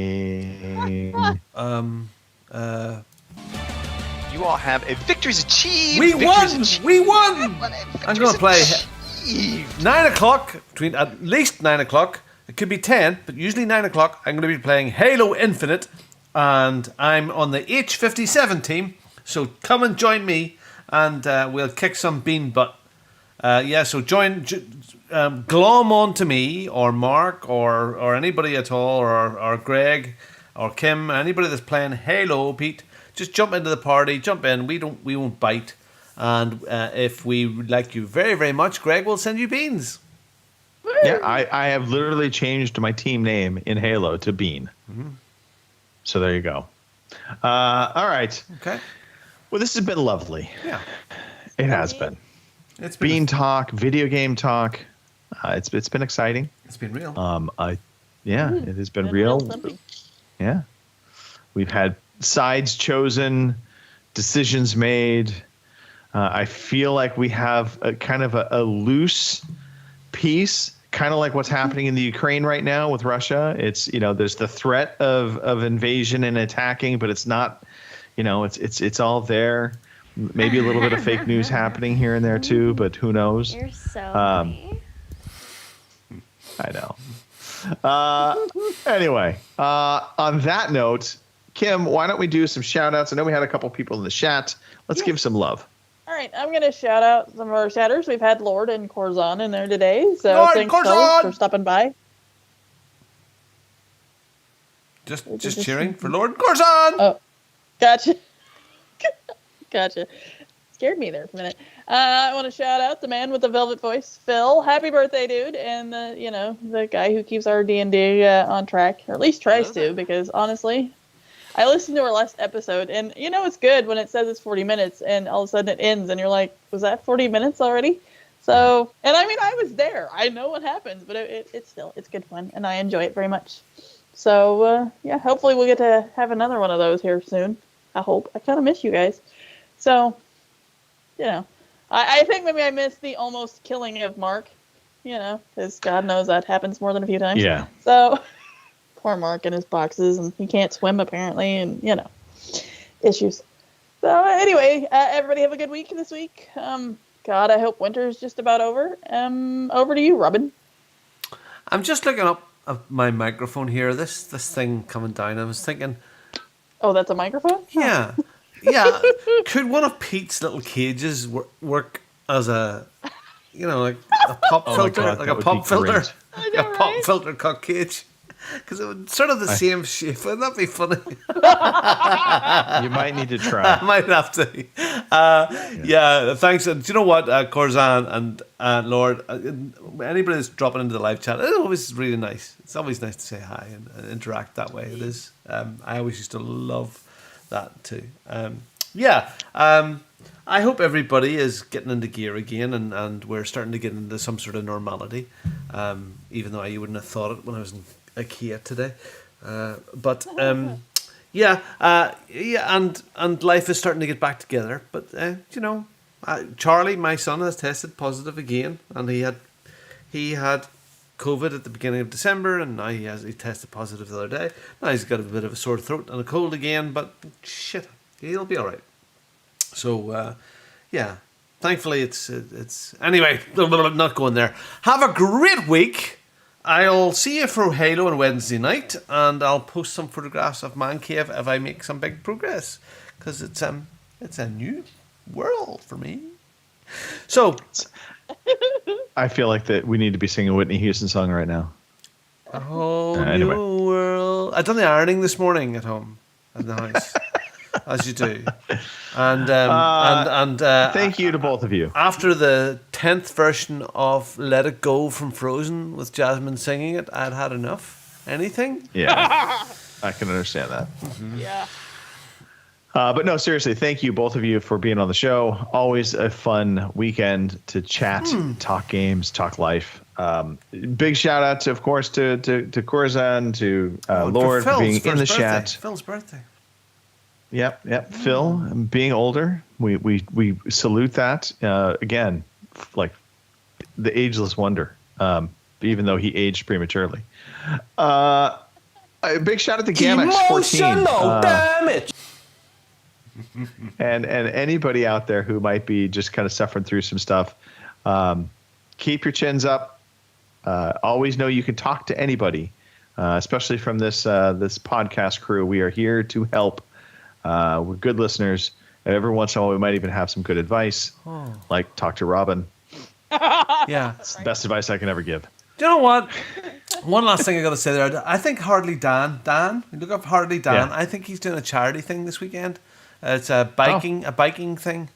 You all have a victory's achieved. We won. We won. I'm going to play 9 o'clock, between at least 9 o'clock. It could be 10, but usually 9 o'clock. I'm going to be playing Halo Infinite, and I'm on the H57 team. So come and join me, and we'll kick some bean butt. So join, glom on to me or Mark or anybody at all, or Greg or Kim, anybody that's playing Halo, Pete. Just jump into the party, jump in. We won't bite, and if we like you very, very much, Greg will send you beans. Yeah, I have literally changed my team name in Halo to Bean. Mm-hmm. So there you go. All right. Okay. Well, this has been lovely. Yeah. It has been. It's been Bean talk, video game talk. It's been exciting. It's been real. It has been real. Yeah. We've had sides chosen, decisions made. I feel like we have a kind of a loose peace, kind of like what's happening in the Ukraine right now with Russia. It's, there's the threat of invasion and attacking, but it's not, it's all there. Maybe a little bit of fake news happening here and there too, but who knows? You're so funny. I know. Anyway, on that note, Kim, why don't we do some shout outs? I know we had a couple people in the chat. Let's give some love. All right, I'm going to shout out some of our chatters. We've had Lord and Corzon in there today, so Lord thanks Corzon! for stopping by. Just cheering for Lord Corzon! Oh, gotcha. Gotcha. Scared me there for a minute. I want to shout out the man with the velvet voice, Phil. Happy birthday, dude! And the guy who keeps our D&D on track, or at least tries to, because honestly, I listened to our last episode, and it's good when it says it's 40 minutes, and all of a sudden it ends, and you're like, was that 40 minutes already? So, and I mean, I was there. I know what happens, but it's good fun, and I enjoy it very much. So, hopefully we'll get to have another one of those here soon. I hope. I kind of miss you guys. So, I think maybe I missed the almost killing of Mark, because God knows that happens more than a few times. Yeah. So, poor Mark and his boxes, and he can't swim apparently, and issues. So anyway, everybody have a good week this week. God, I hope winter's just about over. Over to you, Robin. I'm just looking up at my microphone here. This thing coming down. I was thinking. Oh, that's a microphone? Yeah. Yeah. Could one of Pete's little cages work as a, like a pop filter, God, like a pop filter, I know, a pop filter cock cage? Because it would sort of the same shape. Wouldn't that be funny? You might need to try. I might have to. Thanks. Do you know what, Corzan and Lord, anybody that's dropping into the live chat, it's always really nice. It's always nice to say hi and interact that way. It is. I always used to love that too. yeah, I hope everybody is getting into gear again, and we're starting to get into some sort of normality. Even though I wouldn't have thought it when I was in IKEA today, yeah, and life is starting to get back together. But Charlie, my son, has tested positive again, and he had COVID at the beginning of December, and now he tested positive the other day. Now he's got a bit of a sore throat and a cold again, but shit, he'll be all right. So, yeah, thankfully it's anyway, not going there. Have a great week. I'll see you for Halo on Wednesday night, and I'll post some photographs of Man Cave if I make some big progress, because it's a new world for me. So, I feel like that we need to be singing a Whitney Houston song right now. Anyway. New world. I've done the ironing this morning at home in the house. As you do, and thank you to both of you. After the 10th version of "Let It Go" from Frozen with Jasmine singing it, I'd had enough. Anything? Yeah, I can understand that. Mm-hmm. Yeah. But no, seriously, thank you both of you for being on the show. Always a fun weekend to chat, talk games, talk life. Big shout out to, of course, to Corzan, to Lord for being in the chat. Phil's birthday. Yep. Phil, being older, we salute that. Again, like the ageless wonder, even though he aged prematurely. A big shout out to Gamex14. Damage. And anybody out there who might be just kind of suffering through some stuff, keep your chins up. Always know you can talk to anybody, especially from this podcast crew. We are here to help. We're good listeners, and every once in a while we might even have some good advice, like talk to Robin. Yeah, it's the best advice I can ever give. Do you know what? One last thing I got to say there. I think Hardly Dan, look up Hardly Dan. Yeah. I think he's doing a charity thing this weekend. It's a biking thing.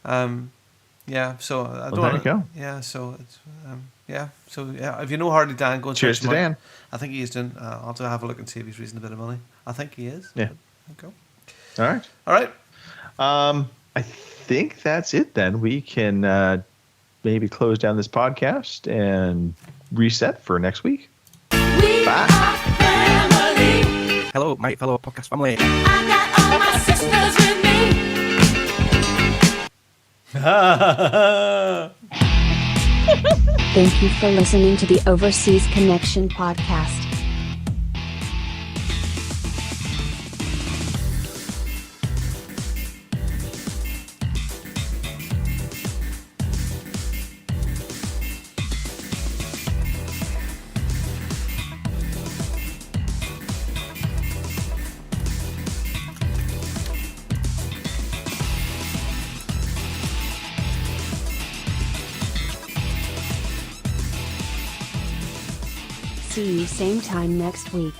Yeah. So I don't. There you go. Yeah. So it's yeah. So yeah. If you know Hardly Dan, go and cheers to Dan. I think he's doing. I'll have to have a look and see if he's raising a bit of money. I think he is. Yeah. Okay. All right. I think that's it then. We can maybe close down this podcast and reset for next week. Bye. Hello, my fellow podcast family. I got all my sisters with me. Thank you for listening to the Overseas Connection podcast. See you same time next week.